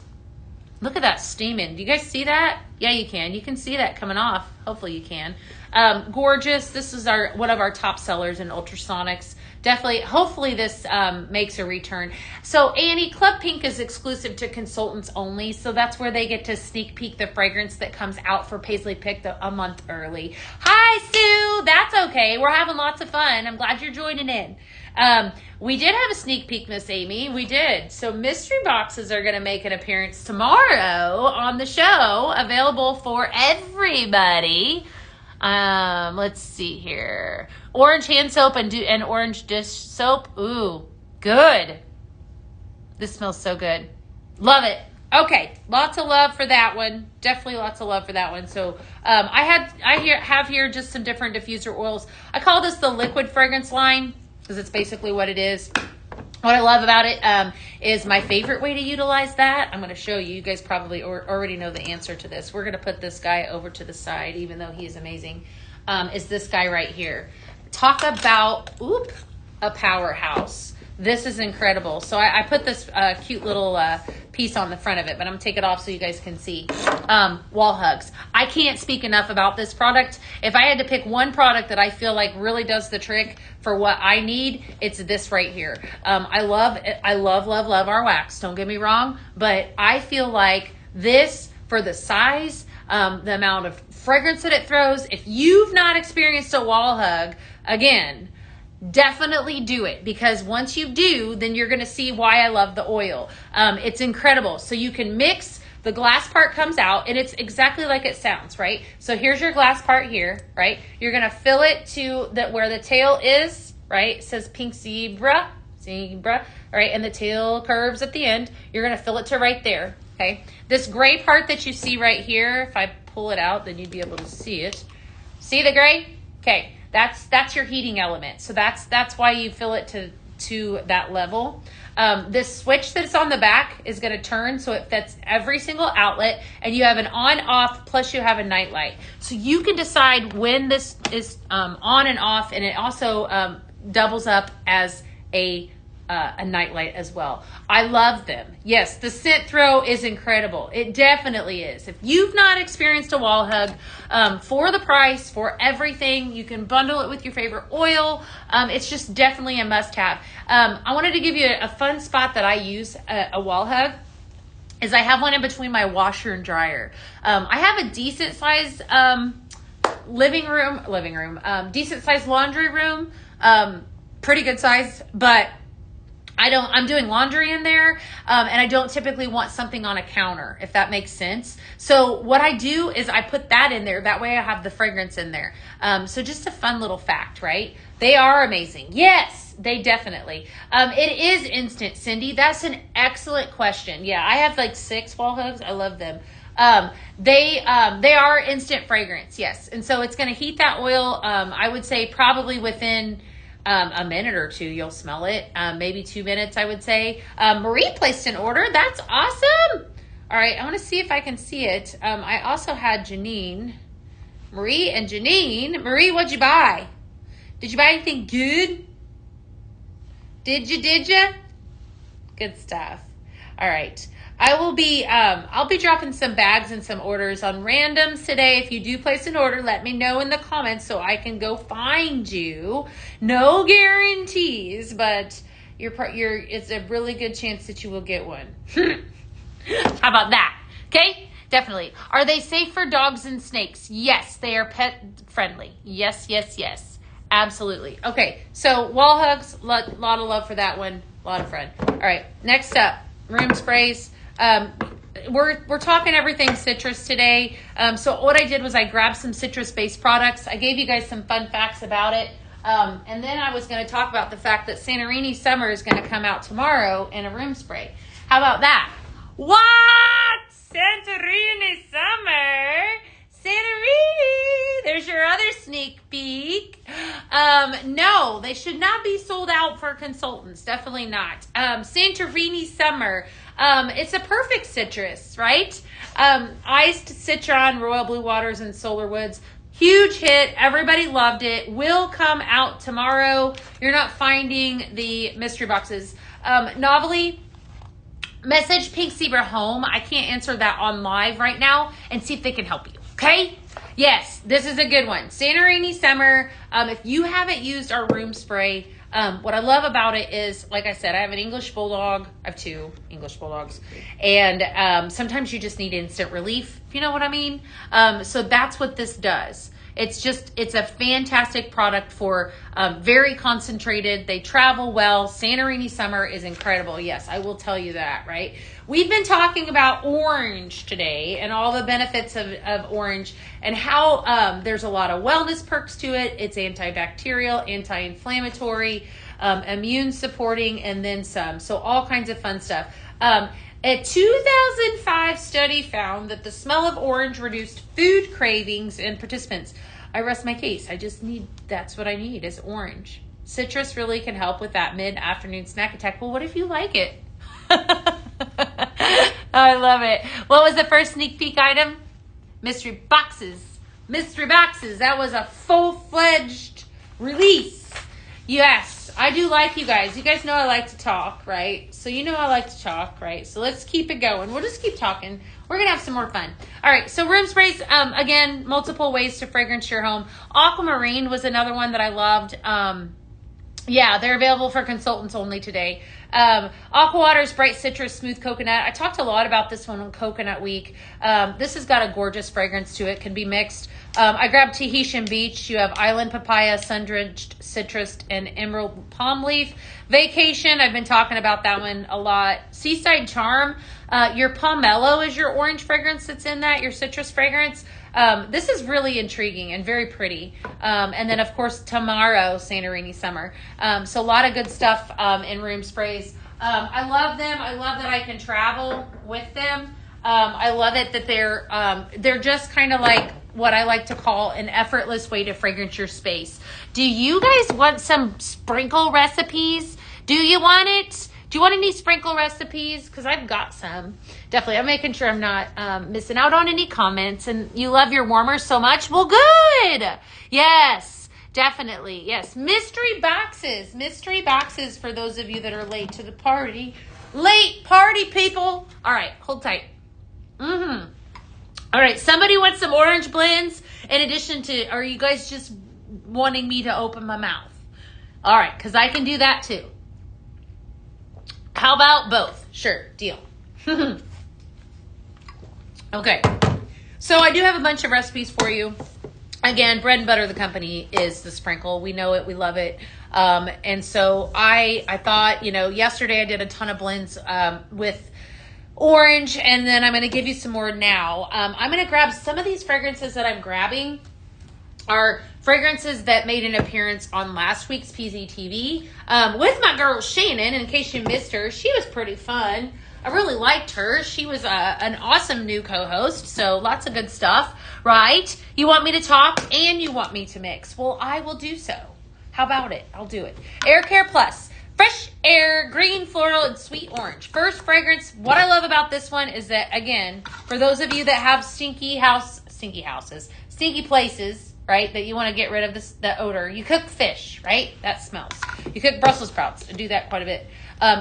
S1: Look at that steaming. Do you guys see that? Yeah, you can. You can see that coming off. Hopefully you can. Gorgeous. This is one of our top sellers in ultrasonics. Definitely, hopefully this makes a return. So Annie, Club Pink is exclusive to consultants only. So that's where they get to sneak peek the fragrance that comes out for Paisley Pick a month early. Hi, Sue. That's okay. We're having lots of fun. I'm glad you're joining in. We did have a sneak peek, Miss Amy. We did. So mystery boxes are going to make an appearance tomorrow on the show, available for everybody. Let's see here. Orange hand soap and orange dish soap. Ooh, good. This smells so good. Love it. Okay, lots of love for that one. Definitely lots of love for that one. So I have here just some different diffuser oils. I call this the liquid fragrance line because it's basically what it is. What I love about it is my favorite way to utilize that. I'm going to show you. You guys probably already know the answer to this. We're going to put this guy over to the side, even though he is amazing. Is this guy right here. Talk about, a powerhouse. This is incredible. So I put this cute little piece on the front of it, but I'm going to take it off so you guys can see. Wall Hugs. I can't speak enough about this product. If I had to pick one product that I feel like really does the trick for what I need, it's this right here. I love our wax. Don't get me wrong, but I feel like this, for the size, the amount of fragrance that it throws, if you've not experienced a wall hug, again, definitely do it, because once you do, then you're going to see why I love the oil. It's incredible. So you can mix, the glass part comes out, and it's exactly like it sounds, right? So here's your glass part here, right? You're going to fill it to where the tail is, right? It says Pink Zebra, all right? And the tail curves at the end. You're going to fill it to right there, okay? This gray part that you see right here, if I pull it out, then you'd be able to see it. See the gray? Okay. That's your heating element. So that's why you fill it to that level. This switch that's on the back is going to turn so it fits every single outlet, and you have an on-off, plus you have a night light. So you can decide when this is on and off, and it also doubles up as a night light as well. I love them. Yes, the scent throw is incredible. It definitely is. If you've not experienced a wall hug, for the price, for everything, you can bundle it with your favorite oil. It's just definitely a must-have. I wanted to give you a fun spot that I use a wall hug. Is I have one in between my washer and dryer. I have a decent sized living room, decent sized laundry room, pretty good size, but I'm doing laundry in there, and I don't typically want something on a counter, if that makes sense. So what I do is I put that in there. That way I have the fragrance in there. So just a fun little fact, right? They are amazing. Yes, they definitely. It is instant, Cindy. That's an excellent question. Yeah, I have like 6 wall hugs. I love them. They are instant fragrance, yes. And so it's going to heat that oil, I would say probably within a minute or two, you'll smell it. Maybe 2 minutes, I would say. Marie placed an order. That's awesome. All right, I want to see if I can see it. I also had Janine. Marie and Janine. Marie, what'd you buy? Did you buy anything good? Did you? Good stuff. All right. I'll be dropping some bags and some orders on randoms today. If you do place an order, let me know in the comments so I can go find you. No guarantees, but it's a really good chance that you will get one. How about that? Okay? Definitely. Are they safe for dogs and snakes? Yes, they are friendly. Yes, yes, yes. Absolutely. Okay, so wall hugs, lot of love for that one. A lot of fun. All right, next up, room sprays. We're talking everything citrus today. So what I did was I grabbed some citrus-based products. I gave you guys some fun facts about it. And then I was going to talk about the fact that Santorini Summer is going to come out tomorrow in a room spray. How about that? What? Santorini Summer? Santorini! There's your other sneak peek. No, they should not be sold out for consultants. Definitely not. Santorini Summer. It's a perfect citrus, right? Iced citron, royal blue waters, and solar woods. Huge hit. Everybody loved it. Will come out tomorrow. You're not finding the mystery boxes. Novelty, message Pink Zebra home. I can't answer that on live right now, and see if they can help you. Okay? Yes, this is a good one. Santorini Summer. If you haven't used our room spray, what I love about it is, like I said, I have an English Bulldog. I have 2 English Bulldogs. And sometimes you just need instant relief, if you know what I mean. So that's what this does. It's a fantastic product for very concentrated. They travel well. Santorini Summer is incredible. Yes, I will tell you that, right? We've been talking about orange today and all the benefits of orange and how there's a lot of wellness perks to it. It's antibacterial, anti-inflammatory, immune supporting, and then some. So all kinds of fun stuff. A 2005 study found that the smell of orange reduced food cravings in participants. I rest my case. That's what I need is orange. Citrus really can help with that mid-afternoon snack attack. Well, what if you like it? I love it. What was the first sneak peek item? Mystery boxes. Mystery boxes. That was a full-fledged release. Yes, I do like you guys. You guys know I like to talk, right? So you know I like to talk, right? So let's keep it going. We'll just keep talking. We're going to have some more fun. All right, so room sprays, again, multiple ways to fragrance your home. Aquamarine was another one that I loved. Yeah, they're available for consultants only today. Aqua Waters Bright Citrus Smooth Coconut. I talked a lot about this one on Coconut Week. This has got a gorgeous fragrance to it. Can be mixed. I grabbed Tahitian Beach. You have Island Papaya, Sun-Drenched Citrus, and Emerald Palm Leaf. Vacation. I've been talking about that one a lot. Seaside Charm. Your Pomelo is your orange fragrance that's in that. Your citrus fragrance. This is really intriguing and very pretty. And then, of course, Tomorrow, Santorini Summer. So a lot of good stuff in room sprays. I love them. I love that I can travel with them. I love it that they're just kind of like what I like to call an effortless way to fragrance your space. Do you guys want some sprinkle recipes? Do you want it? Do you want any sprinkle recipes? Because I've got some. Definitely. I'm making sure I'm not missing out on any comments. And you love your warmers so much? Well, good. Yes, definitely. Yes. Mystery boxes. Mystery boxes for those of you that are late to the party. Late party, people. All right. Hold tight. All right. Somebody wants some orange blends in addition to, are you guys just wanting me to open my mouth? All right. Because I can do that too. How about both? Sure, deal. Okay, so I do have a bunch of recipes for you. Again, bread and butter of the company is the sprinkle. We know it, we love it. And so I thought, yesterday I did a ton of blends with orange, and then I'm going to give you some more now. I'm going to grab some of these fragrances that I'm grabbing are fragrances that made an appearance on last week's PZTV with my girl Shannon. In case you missed her, she was pretty fun. I really liked her. She was an awesome new co-host, so lots of good stuff, right? You want me to talk and you want me to mix. Well, I will do so. How about it? I'll do it. Air Care Plus. Fresh air, green floral, and sweet orange. First fragrance, what I love about this one is that, again, for those of you that have stinky places, right, that you want to get rid of the odor. You cook fish, right? That smells. You cook Brussels sprouts. I do that quite a bit.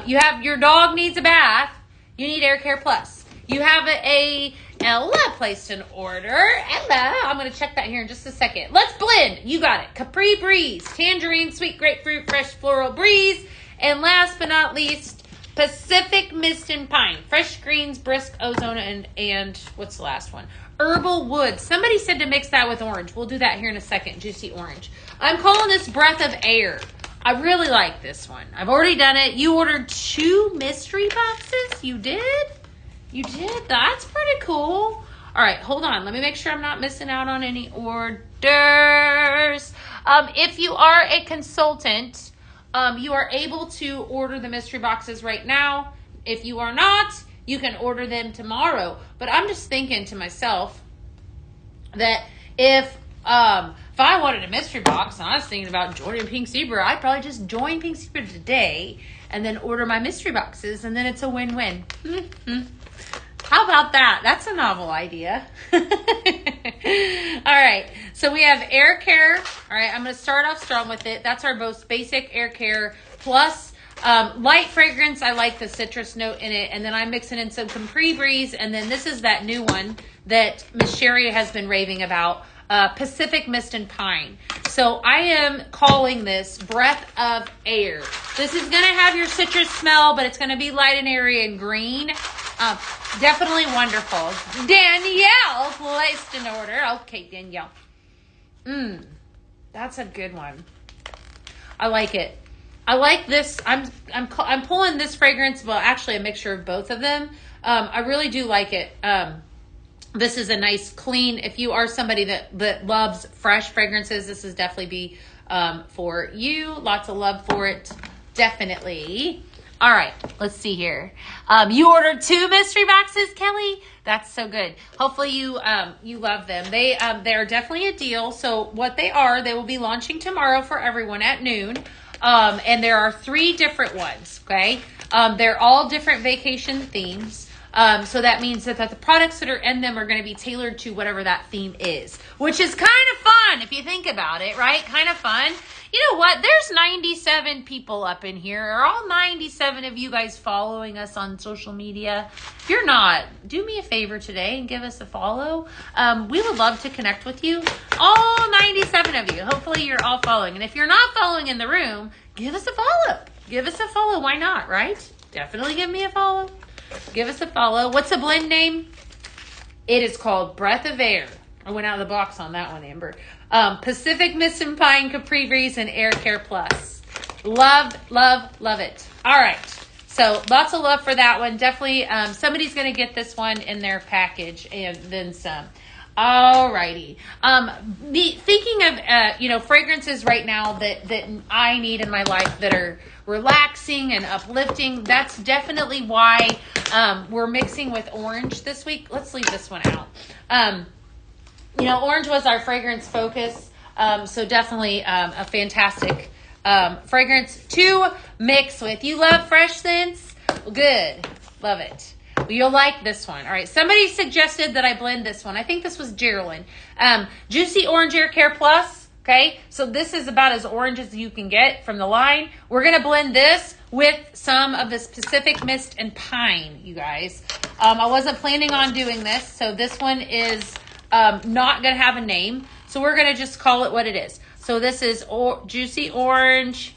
S1: You have your dog needs a bath. You need Air Care Plus. You have a Ella placed an order. Ella, I'm going to check that here in just a second. Let's blend. You got it. Capri Breeze, tangerine, sweet grapefruit, fresh floral breeze. And last but not least, Pacific Mist and Pine, Fresh Greens, Brisk Ozone, and what's the last one? Herbal Woods. Somebody said to mix that with orange. We'll do that here in a second. Juicy Orange. I'm calling this Breath of Air. I really like this one. I've already done it. You ordered 2 mystery boxes? You did? You did? That's pretty cool. All right, hold on. Let me make sure I'm not missing out on any orders. If you are a consultant, you are able to order the mystery boxes right now. If you are not, you can order them tomorrow. But I'm just thinking to myself that if I wanted a mystery box and I was thinking about joining Pink Zebra, I'd probably just join Pink Zebra today and then order my mystery boxes, and then it's a win-win. How about that? That's a novel idea. All right. So we have Air Care. All right. I'm going to start off strong with it. That's our most basic Air Care plus light fragrance. I like the citrus note in it. And then I'm mixing in some Capri Breeze. And then this is that new one that Miss Sherry has been raving about, Pacific Mist and Pine. So I am calling this Breath of Air. This is going to have your citrus smell, but it's going to be light and airy and green. Definitely wonderful. Danielle placed an order. Okay, Danielle. That's a good one. I like it. I like this. I'm pulling this fragrance. Well, actually, a mixture of both of them. I really do like it. This is a nice clean. If you are somebody that loves fresh fragrances, this is definitely be for you. Lots of love for it. Definitely. All right, let's see here. You ordered 2 mystery boxes, Kelly. That's so good. Hopefully you love them. They are definitely a deal. So what they will be launching tomorrow for everyone at noon. And there are 3 different ones. Okay, they're all different vacation themes. So that means that the products that are in them are going to be tailored to whatever that theme is, which is kind of fun if you think about it, right? Kind of fun. You know what? There's 97 people up in here. Are all 97 of you guys following us on social media? If you're not, do me a favor today and give us a follow. We would love to connect with you. All 97 of you. Hopefully you're all following. And if you're not following in the room, give us a follow. Give us a follow. Why not, right? Definitely give me a follow. Give us a follow. What's the blend name? It is called Breath of Air. I went out of the box on that one, Amber. Pacific Mist and Pine, Capri Breeze, and Air Care Plus. Love, love, love it. All right. So lots of love for that one. Definitely somebody's going to get this one in their package and then some. All righty. Thinking of, fragrances right now that I need in my life that are relaxing and uplifting. That's definitely why we're mixing with orange this week. Let's leave this one out. Orange was our fragrance focus. So definitely a fantastic fragrance to mix with. You love fresh scents? Good. Love it. Well, you'll like this one. All right. Somebody suggested that I blend this one. I think this was Geraldine. Juicy Orange Air Care Plus. Okay. So this is about as orange as you can get from the line. We're going to blend this with some of this Pacific Mist and Pine, you guys. I wasn't planning on doing this. So this one is not going to have a name. So we're going to just call it what it is. So this is Juicy Orange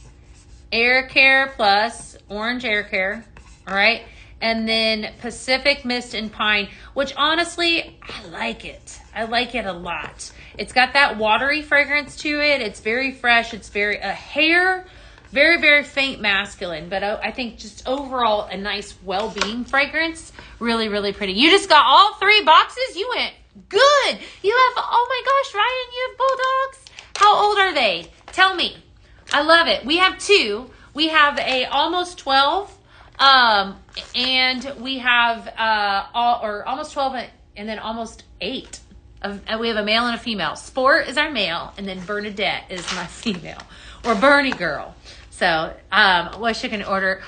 S1: Air Care Plus, Orange Air Care. All right. And then Pacific Mist and Pine, which honestly, I like it. I like it a lot. It's got that watery fragrance to it. It's very fresh. It's very hair, very, very faint masculine. But I think just overall a nice well-being fragrance. Really, really pretty. You just got all 3 boxes? You went good. You have, oh my gosh, Ryan, you have bulldogs? How old are they? Tell me. I love it. We have 2. We have a almost 12. And we have almost 12 and then almost 8. We have a male and a female. Sport is our male, and then Bernadette is my female, or Bernie girl. So, what she can order?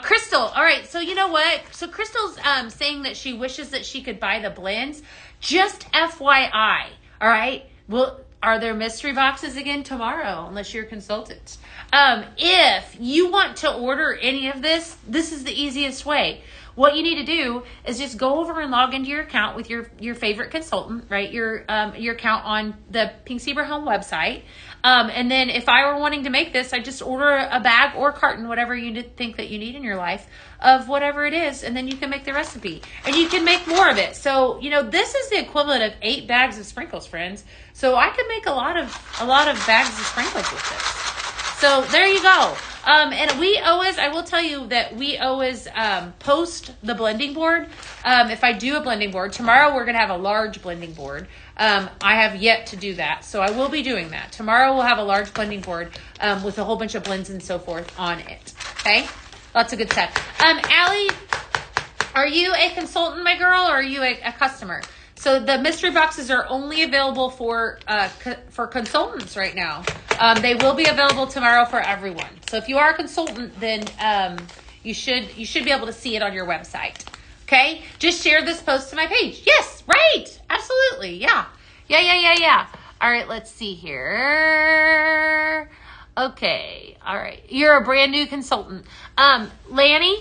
S1: Crystal. All right. So you know what? So Crystal's saying that she wishes that she could buy the blends. Just FYI. All right. Well, are there mystery boxes again tomorrow? Unless you're a consultant. If you want to order any of this, this is the easiest way. what you need to do is just go over and log into your account with your favorite consultant, right? Your account on the Pink Zebra Home website. And then if I were wanting to make this, I just order a bag or carton, whatever you think that you need in your life, of whatever it is, and then you can make the recipe. And you can make more of it. So, this is the equivalent of 8 bags of sprinkles, friends. So I could make a lot of bags of sprinkles with this. So there you go. And I will tell you that we always post the blending board. If I do a blending board, tomorrow we're going to have a large blending board. I have yet to do that, so I will be doing that. Tomorrow we'll have a large blending board with a whole bunch of blends and so forth on it. Okay? Lots of good stuff. Allie, are you a consultant, my girl, or are you a customer? So the mystery boxes are only available for consultants right now. They will be available tomorrow for everyone. So if you are a consultant, then you should be able to see it on your website. Okay? Just share this post to my page. Yes, right. Absolutely. Yeah. All right, let's see here. Okay. All right. You're a brand new consultant. Lanny,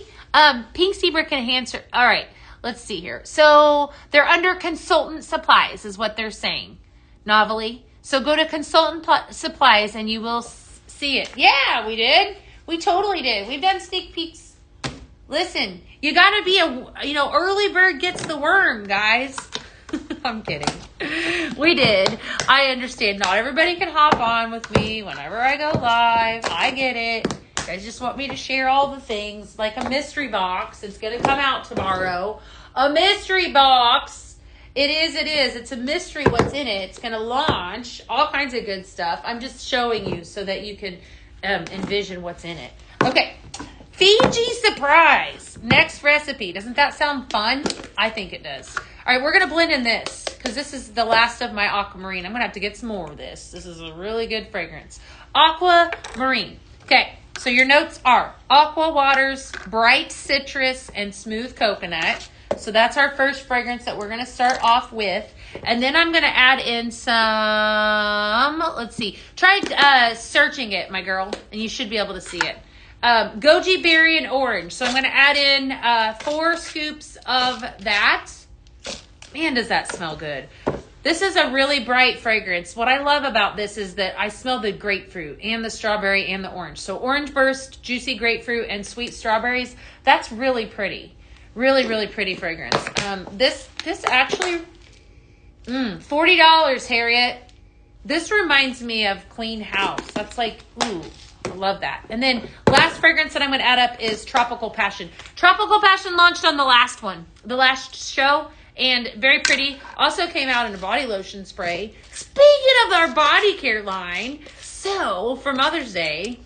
S1: Pink Zebra can answer. All right. Let's see here. So they're under consultant supplies is what they're saying. Novelly. So go to consultant supplies and you will see it. Yeah, we did. We totally did. We've done sneak peeks. Listen, you got to be early bird gets the worm, guys. I'm kidding. We did. I understand. Not everybody can hop on with me whenever I go live. I get it. You guys just want me to share all the things, like a mystery box. It's going to come out tomorrow. A mystery box. It is. It's a mystery what's in it. It's going to launch all kinds of good stuff. I'm just showing you so that you can envision what's in it. Okay. Fiji surprise. Next recipe. Doesn't that sound fun? I think it does. All right, we're going to blend in this because this is the last of my aquamarine. I'm going to have to get some more of this. This is a really good fragrance. Aquamarine. Okay, so your notes are aqua waters, bright citrus, and smooth coconut. So that's our first fragrance that we're going to start off with. And then I'm going to add in some, let's see, try searching it, my girl, and you should be able to see it. Goji berry and orange. So I'm going to add in 4 scoops of that. Man, does that smell good. This is a really bright fragrance. What I love about this is that I smell the grapefruit and the strawberry and the orange. So orange burst, juicy grapefruit, and sweet strawberries. That's really pretty. Really, really pretty fragrance. This actually, $40, Harriet. This reminds me of Clean House. That's like, ooh, I love that. And then last fragrance that I'm going to add up is Tropical Passion. Tropical Passion launched on the last show. And very pretty. Also came out in a body lotion spray. Speaking of our body care line, so for Mother's Day,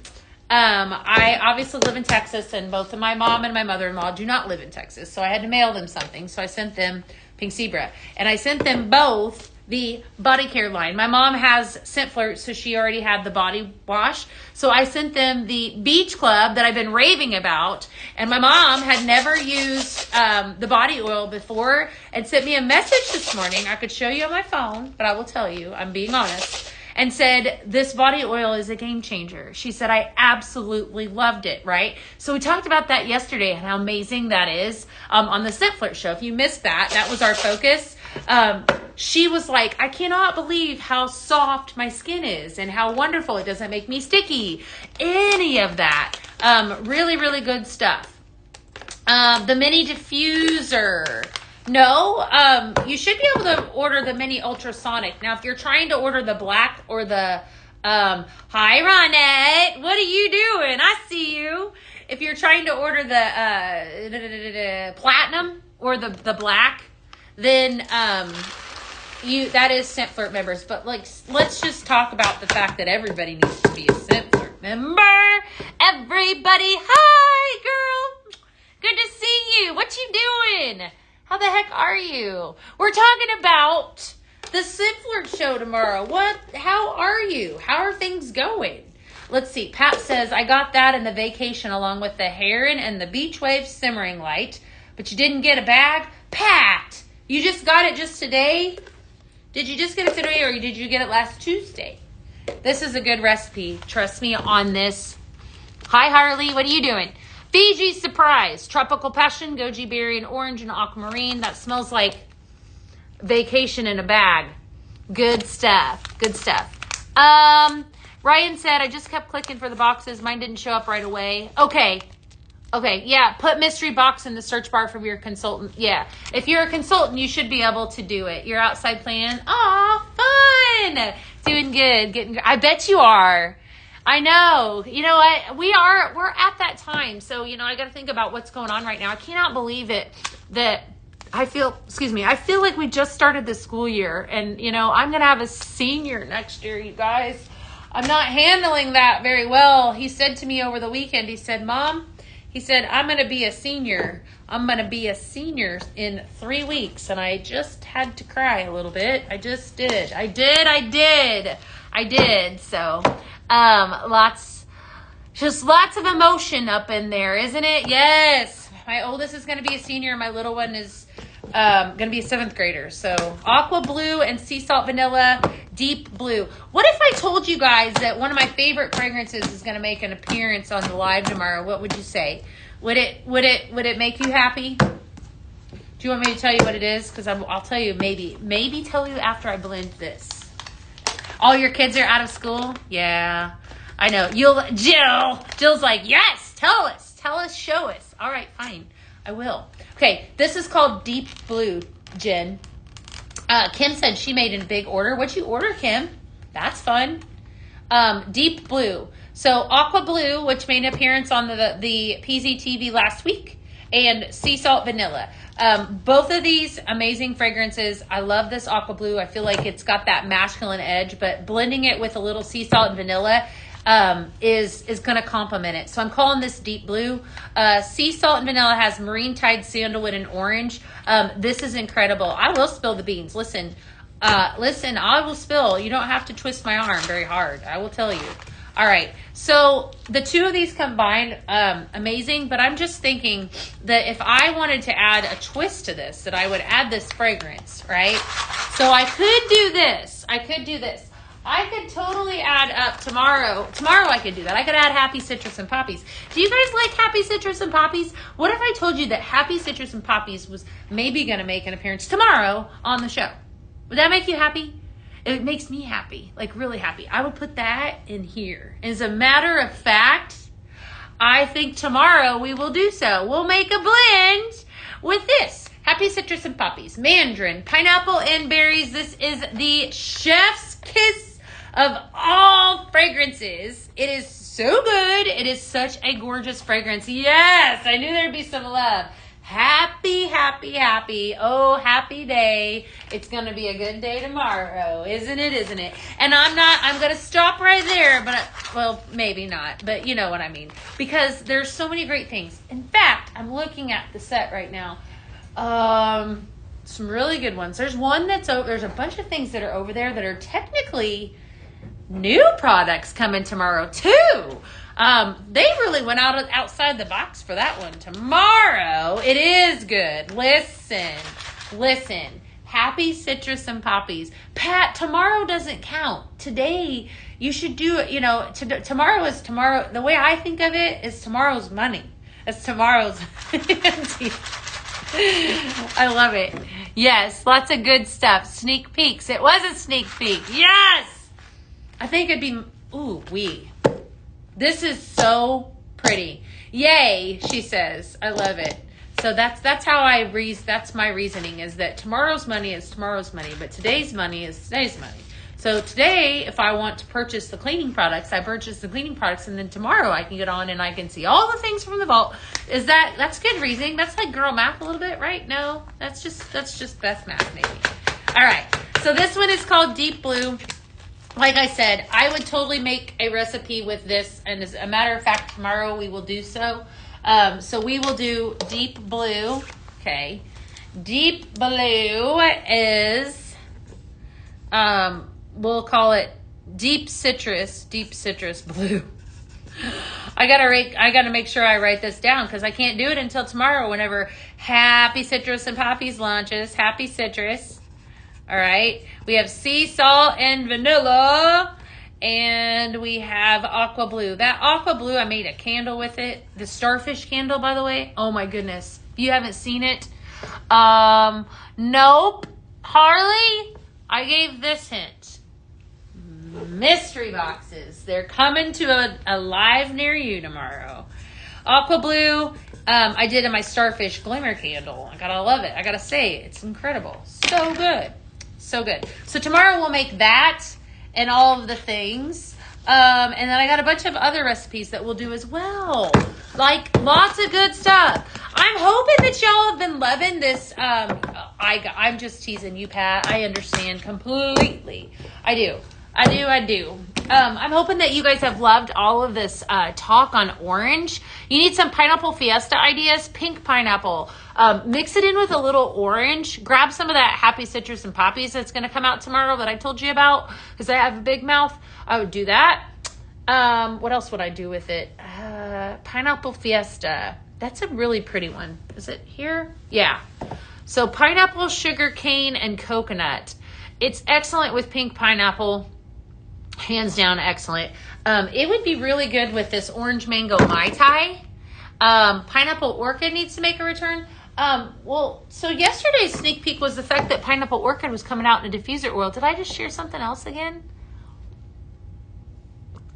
S1: I obviously live in Texas, and both of my mom and my mother-in-law do not live in Texas. So I had to mail them something. So I sent them Pink Zebra. And I sent them both the body care line. My mom has Scent Flirt, so she already had the body wash. So I sent them the Beach Club that I've been raving about. And my mom had never used the body oil before and sent me a message this morning. I could show you on my phone, but I will tell you, I'm being honest. And said, this body oil is a game changer. She said, I absolutely loved it, right? So we talked about that yesterday and how amazing that is on the Scent Flirt show. If you missed that, that was our focus. She was like, I cannot believe how soft my skin is and how wonderful it doesn't make me sticky. Any of that. Really, really good stuff. The mini diffuser. No, you should be able to order the mini ultrasonic. Now, if you're trying to order the black or the, hi, Ronette, what are you doing? I see you. If you're trying to order the platinum or the black, then that is Scent Flirt members. But let's just talk about the fact that everybody needs to be a Scent Flirt member. Everybody, hi, girl. Good to see you. What you doing? How the heck are you? We're talking about the Scent Flirt show tomorrow. How are you? How are things going? Let's see. Pat says, I got that in the vacation along with the Heron and the Beach Wave simmering light, but you didn't get a bag? Pat, you just got it just today? Did you just get it today or did you get it last Tuesday? This is a good recipe. Trust me on this. Hi, Harley. What are you doing? Fiji Surprise, Tropical Passion, Goji Berry, and Orange, and Aquamarine. That smells like vacation in a bag. Good stuff. Good stuff. Ryan said, I just kept clicking for the boxes. Mine didn't show up right away. Okay. Yeah. Put mystery box in the search bar from your consultant. Yeah. If you're a consultant, you should be able to do it. Your outside plan. Aw, fun. Doing good. I bet you are. I know. You know what? We're at that time. So, I got to think about what's going on right now. I cannot believe it that I feel like we just started the school year, and, I'm going to have a senior next year, you guys. I'm not handling that very well. He said to me over the weekend, he said, Mom, I'm going to be a senior. I'm going to be a senior in 3 weeks. And I just had to cry a little bit. I just did. I did. So, lots of emotion up in there, isn't it? Yes. My oldest is going to be a senior. My little one is going to be a 7th grader. So aqua blue and sea salt vanilla, deep blue. What if I told you guys that one of my favorite fragrances is going to make an appearance on the live tomorrow? What would you say? Would it make you happy? Do you want me to tell you what it is? Because I'll tell you, maybe tell you after I blend this. All your kids are out of school? Yeah, I know. Jill's like, yes, tell us, show us. All right, fine, I will. Okay, this is called Deep Blue, Jen. Kim said she made in big order. What'd you order, Kim? That's fun. Deep Blue. So Aqua Blue, which made an appearance on the PZTV last week, and Sea Salt Vanilla. Both of these amazing fragrances. I love this Aqua Blue. I feel like it's got that masculine edge, but blending it with a little sea salt and vanilla is going to complement it. So I'm calling this Deep Blue. Sea salt and vanilla has marine tide, sandalwood, and orange. This is incredible. I will spill the beans. Listen, I will spill. You don't have to twist my arm very hard. I will tell you. All right. So the two of these combined, amazing, but I'm just thinking that if I wanted to add a twist to this, that I would add this fragrance, right? So I could do this. I could totally add up tomorrow. Tomorrow I could do that. I could add Happy Citrus and Poppies. Do you guys like Happy Citrus and Poppies? What if I told you that Happy Citrus and Poppies was maybe going to make an appearance tomorrow on the show? Would that make you happy? It makes me happy, like really happy. I would put that in here. As a matter of fact, I think tomorrow we will do so. We'll make a blend with this. Happy Citrus and Poppies. Mandarin, pineapple, and berries. This is the chef's kiss of all fragrances. It is so good. It is such a gorgeous fragrance. Yes, I knew there'd be some love. Happy, happy, happy. Oh, happy day. It's going to be a good day tomorrow. Isn't it? And I'm going to stop right there, well, maybe not, but you know what I mean. Because there's so many great things. In fact, I'm looking at the set right now. Some really good ones. There's one there's a bunch of things that are over there that are technically new products coming tomorrow too. They really went outside the box for that one. Tomorrow, it is good. Listen. Happy Citrus and Poppies. Pat, tomorrow doesn't count. Today, you should do it. Tomorrow is tomorrow. The way I think of it is tomorrow's money. It's tomorrow's. I love it. Yes, lots of good stuff. Sneak peeks. It was a sneak peek. Yes! I think it'd be, This is so pretty. Yay, she says. I love it. So that's how that's my reasoning, is that tomorrow's money is tomorrow's money, but today's money is today's money. So today, if I want to purchase the cleaning products, I purchase the cleaning products, and then tomorrow I can get on and I can see all the things from the vault. That's good reasoning? That's like girl math a little bit, right? No, that's just best math maybe. All right. So this one is called Deep Blue. Like I said, I would totally make a recipe with this, and as a matter of fact, tomorrow we will do so. So we will do Deep Blue. Okay. Deep Blue is, we'll call it Deep Citrus Blue. I gotta make sure I write this down, because I can't do it until tomorrow whenever Happy Citrus and Poppies launches. Happy Citrus. All right. We have sea salt and vanilla. And we have aqua blue. That aqua blue, I made a candle with it. The starfish candle, by the way. Oh my goodness. If you haven't seen it. Nope. Harley, I gave this hint. Mystery boxes. They're coming to a live near you tomorrow. Aqua blue, I did in my starfish glimmer candle. I gotta love it. I gotta say, it's incredible. So good. So good. So tomorrow we'll make that and all of the things. And then I got a bunch of other recipes that we'll do as well. Like lots of good stuff. I'm hoping that y'all have been loving this. I'm just teasing you, Pat. I understand completely. I do. I'm hoping that you guys have loved all of this talk on orange. You need some pineapple fiesta ideas. Pink pineapple. Mix it in with a little orange. Grab some of that happy citrus and poppies that's going to come out tomorrow that I told you about because I have a big mouth. I would do that. What else would I do with it? Pineapple fiesta. That's a really pretty one. Is it here? Yeah. So pineapple, sugar cane, and coconut. It's excellent with pink pineapple. Hands down, excellent. It would be really good with this orange mango Mai Tai. Pineapple orchid needs to make a return. So yesterday's sneak peek was the fact that pineapple orchid was coming out in a diffuser oil. Did I just share something else again?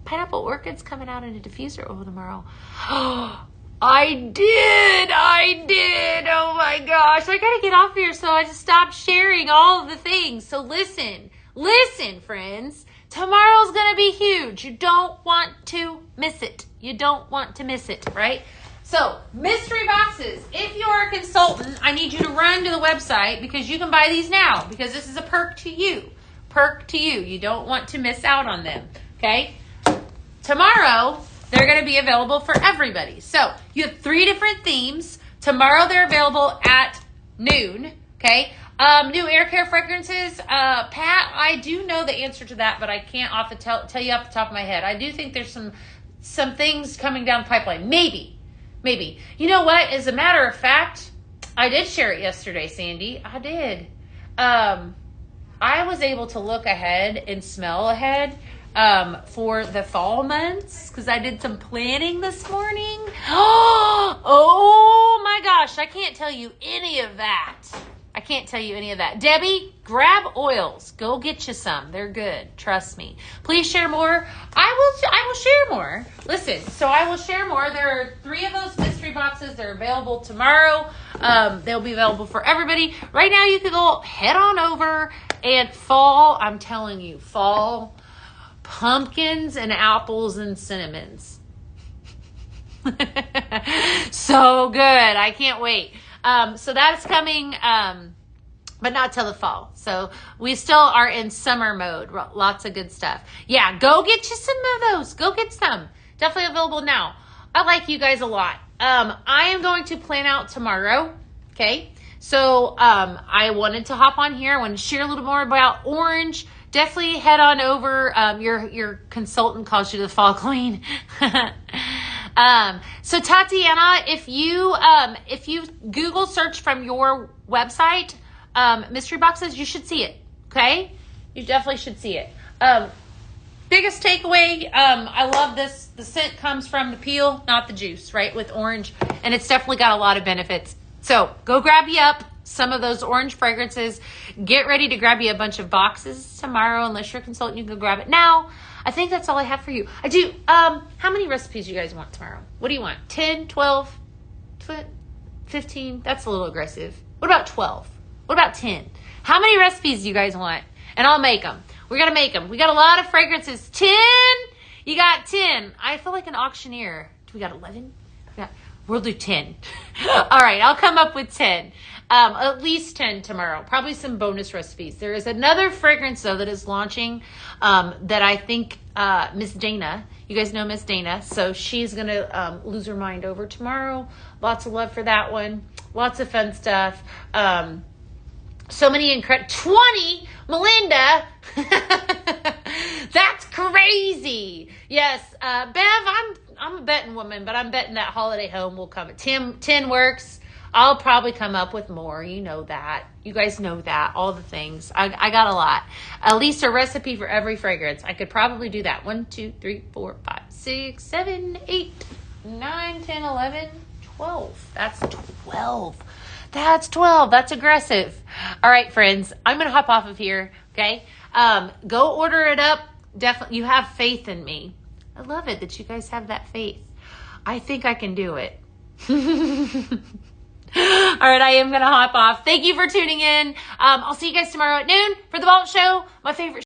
S1: Pineapple orchid's coming out in a diffuser oil tomorrow. I did. Oh my gosh. I gotta get off here, so I just stopped sharing all of the things. So listen, friends. Tomorrow's going to be huge. You don't want to miss it. Right? So, mystery boxes. If you are a consultant, I need you to run to the website because you can buy these now because this is a perk to you. You don't want to miss out on them. Okay? Tomorrow, they're going to be available for everybody. So, you have 3 different themes. Tomorrow, they're available at noon. Okay? New air care fragrances. Pat, I do know the answer to that, but I can't tell you off the top of my head. I do think there's some things coming down the pipeline. Maybe. You know what? As a matter of fact, I did share it yesterday, Sandy. I did. I was able to look ahead and smell ahead for the fall months because I did some planning this morning. Oh my gosh, I can't tell you any of that. Debbie, grab oils. Go get you some. They're good. Trust me. Please share more. I will share more. Listen, so I will share more. There are 3 of those mystery boxes. They're available tomorrow. They'll be available for everybody. Right now, you can go head on over and fall. I'm telling you, fall pumpkins and apples and cinnamons. So good. I can't wait. So that's coming, but not till the fall. So we still are in summer mode. Lots of good stuff. Yeah, go get you some of those. Go get some. Definitely available now. I like you guys a lot. I am going to plan out tomorrow. Okay. So, I wanted to hop on here. I want to share a little more about orange. Definitely head on over. Your consultant calls you the fall queen. So Tatiana, if you Google search from your website, mystery boxes, you should see it. Okay. You definitely should see it. Biggest takeaway. I love this. The scent comes from the peel, not the juice, right? With orange. And it's definitely got a lot of benefits. So go grab you up some of those orange fragrances. Get ready to grab you a bunch of boxes tomorrow. Unless you're a consultant, you can grab it now. I think that's all I have for you. I do. How many recipes you guys want tomorrow? What do you want? 10, 12, 15? That's a little aggressive. What about 12? What about 10? How many recipes do you guys want? And I'll make them. We're going to make them. We got a lot of fragrances. 10? You got 10. I feel like an auctioneer. Do we got 11? We'll do 10. All right. I'll come up with 10. At least 10 tomorrow. Probably some bonus recipes. There is another fragrance, though, that is launching that I think Miss Dana, you guys know Miss Dana, so she's going to lose her mind over tomorrow. Lots of love for that one. Lots of fun stuff. So many incredible... 20? Melinda! That's crazy! Yes, Bev, I'm a betting woman, but I'm betting that Holiday Home will come. 10 works. I'll probably come up with more. You know that. You guys know that. All the things. I got a lot. At least a recipe for every fragrance. I could probably do that. 1, 2, 3, 4, 5, 6, 7, 8, 9, 10, 11, 12. That's 12. That's 12. That's aggressive. All right, friends. I'm going to hop off of here. Okay. Go order it up. Definitely. You have faith in me. I love it that you guys have that faith. I think I can do it. All right, I am going to hop off. Thank you for tuning in. I'll see you guys tomorrow at noon for the Vault Show, my favorite